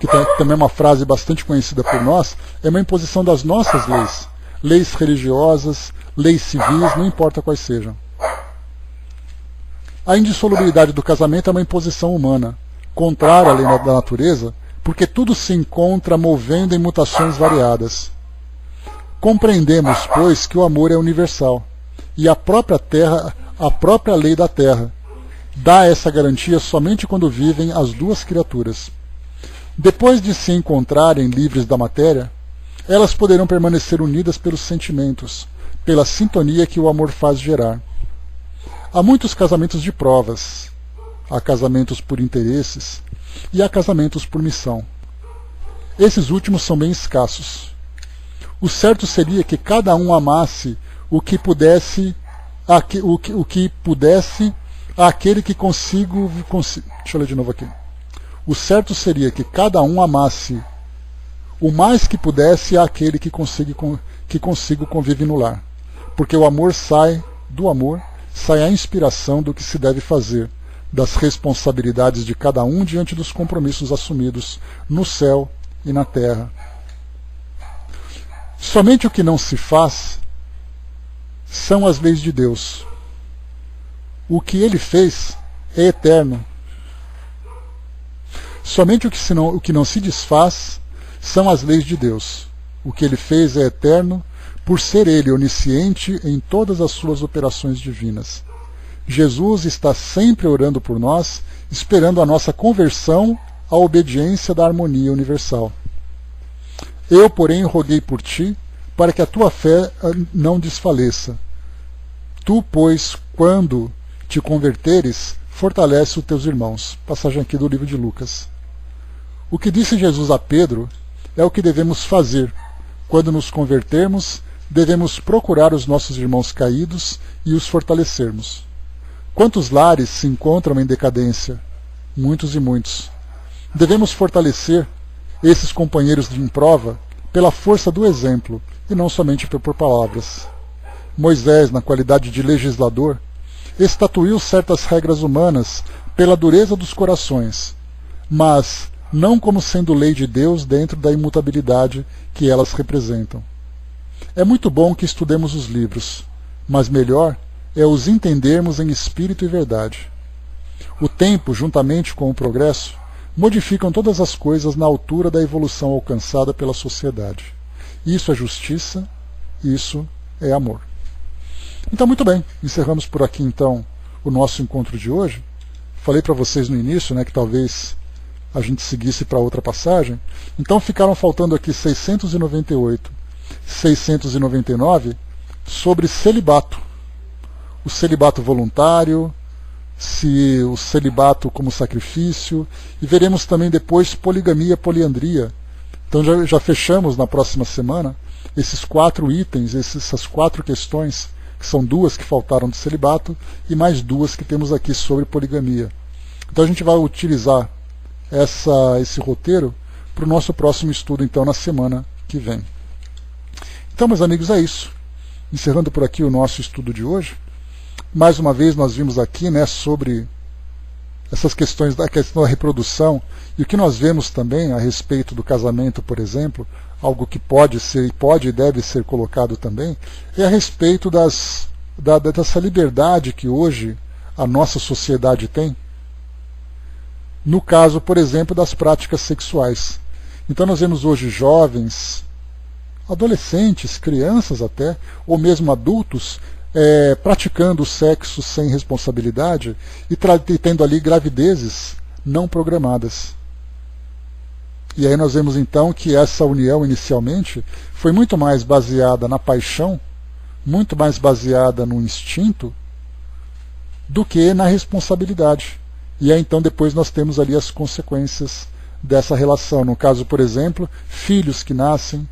que também é uma frase bastante conhecida por nós, é uma imposição das nossas leis, leis religiosas, leis civis, não importa quais sejam. A indissolubilidade do casamento é uma imposição humana, contrária à lei da natureza, porque tudo se encontra movendo em mutações variadas. Compreendemos, pois, que o amor é universal, e a própria lei da terra, dá essa garantia somente quando vivem as duas criaturas. Depois de se encontrarem livres da matéria, elas poderão permanecer unidas pelos sentimentos, pela sintonia que o amor faz gerar. Há muitos casamentos de provas, há casamentos por interesses e há casamentos por missão. Esses últimos são bem escassos. O certo seria que cada um amasse o que pudesse àquele que deixa eu ler de novo aqui. O certo seria que cada um amasse o mais que pudesse àquele que consigo convive no lar. Porque o amor do amor sai a inspiração do que se deve fazer, das responsabilidades de cada um diante dos compromissos assumidos no céu e na terra. Somente o que não se faz são as leis de Deus. O que ele fez é eterno. Somente o que não se desfaz são as leis de Deus. O que ele fez é eterno, por ser ele onisciente em todas as suas operações divinas. Jesus está sempre orando por nós, esperando a nossa conversão à obediência da harmonia universal. Eu, porém, roguei por ti, para que a tua fé não desfaleça. Tu, pois, quando te converteres, fortalece os teus irmãos. Passagem aqui do livro de Lucas. O que disse Jesus a Pedro é o que devemos fazer. Quando nos convertermos, devemos procurar os nossos irmãos caídos e os fortalecermos. Quantos lares se encontram em decadência? Muitos e muitos. Devemos fortalecer esses companheiros em prova pela força do exemplo e não somente por palavras. Moisés, na qualidade de legislador, estatuiu certas regras humanas pela dureza dos corações, mas não como sendo lei de Deus dentro da imutabilidade que elas representam. É muito bom que estudemos os livros, mas melhor é os entendermos em espírito e verdade. O tempo, juntamente com o progresso, modificam todas as coisas na altura da evolução alcançada pela sociedade. Isso é justiça, isso é amor. Então, muito bem, encerramos por aqui então o nosso encontro de hoje. Falei para vocês no início, que talvez a gente seguisse para outra passagem. Então ficaram faltando aqui 698, 699 sobre celibato. O celibato voluntário, se o celibato como sacrifício, e veremos também depois poligamia, poliandria. Então já fechamos na próxima semana esses 4 itens, essas 4 questões, que são 2 que faltaram do celibato e mais 2 que temos aqui sobre poligamia. Então a gente vai utilizar esse roteiro para o nosso próximo estudo então na semana que vem. Então, meus amigos, é isso. Encerrando por aqui o nosso estudo de hoje. Mais uma vez nós vimos aqui sobre essas questões da questão da reprodução, e o que nós vemos também a respeito do casamento, por exemplo, algo que pode e deve ser colocado também, é a respeito dessa liberdade que hoje a nossa sociedade tem, no caso, por exemplo, das práticas sexuais. Então nós vemos hoje jovens, adolescentes, crianças até, ou mesmo adultos, praticando o sexo sem responsabilidade e tendo ali gravidezes não programadas. E aí nós vemos então que essa união inicialmente foi muito mais baseada na paixão, muito mais baseada no instinto, do que na responsabilidade. E aí então depois nós temos ali as consequências dessa relação. No caso, por exemplo, filhos que nascem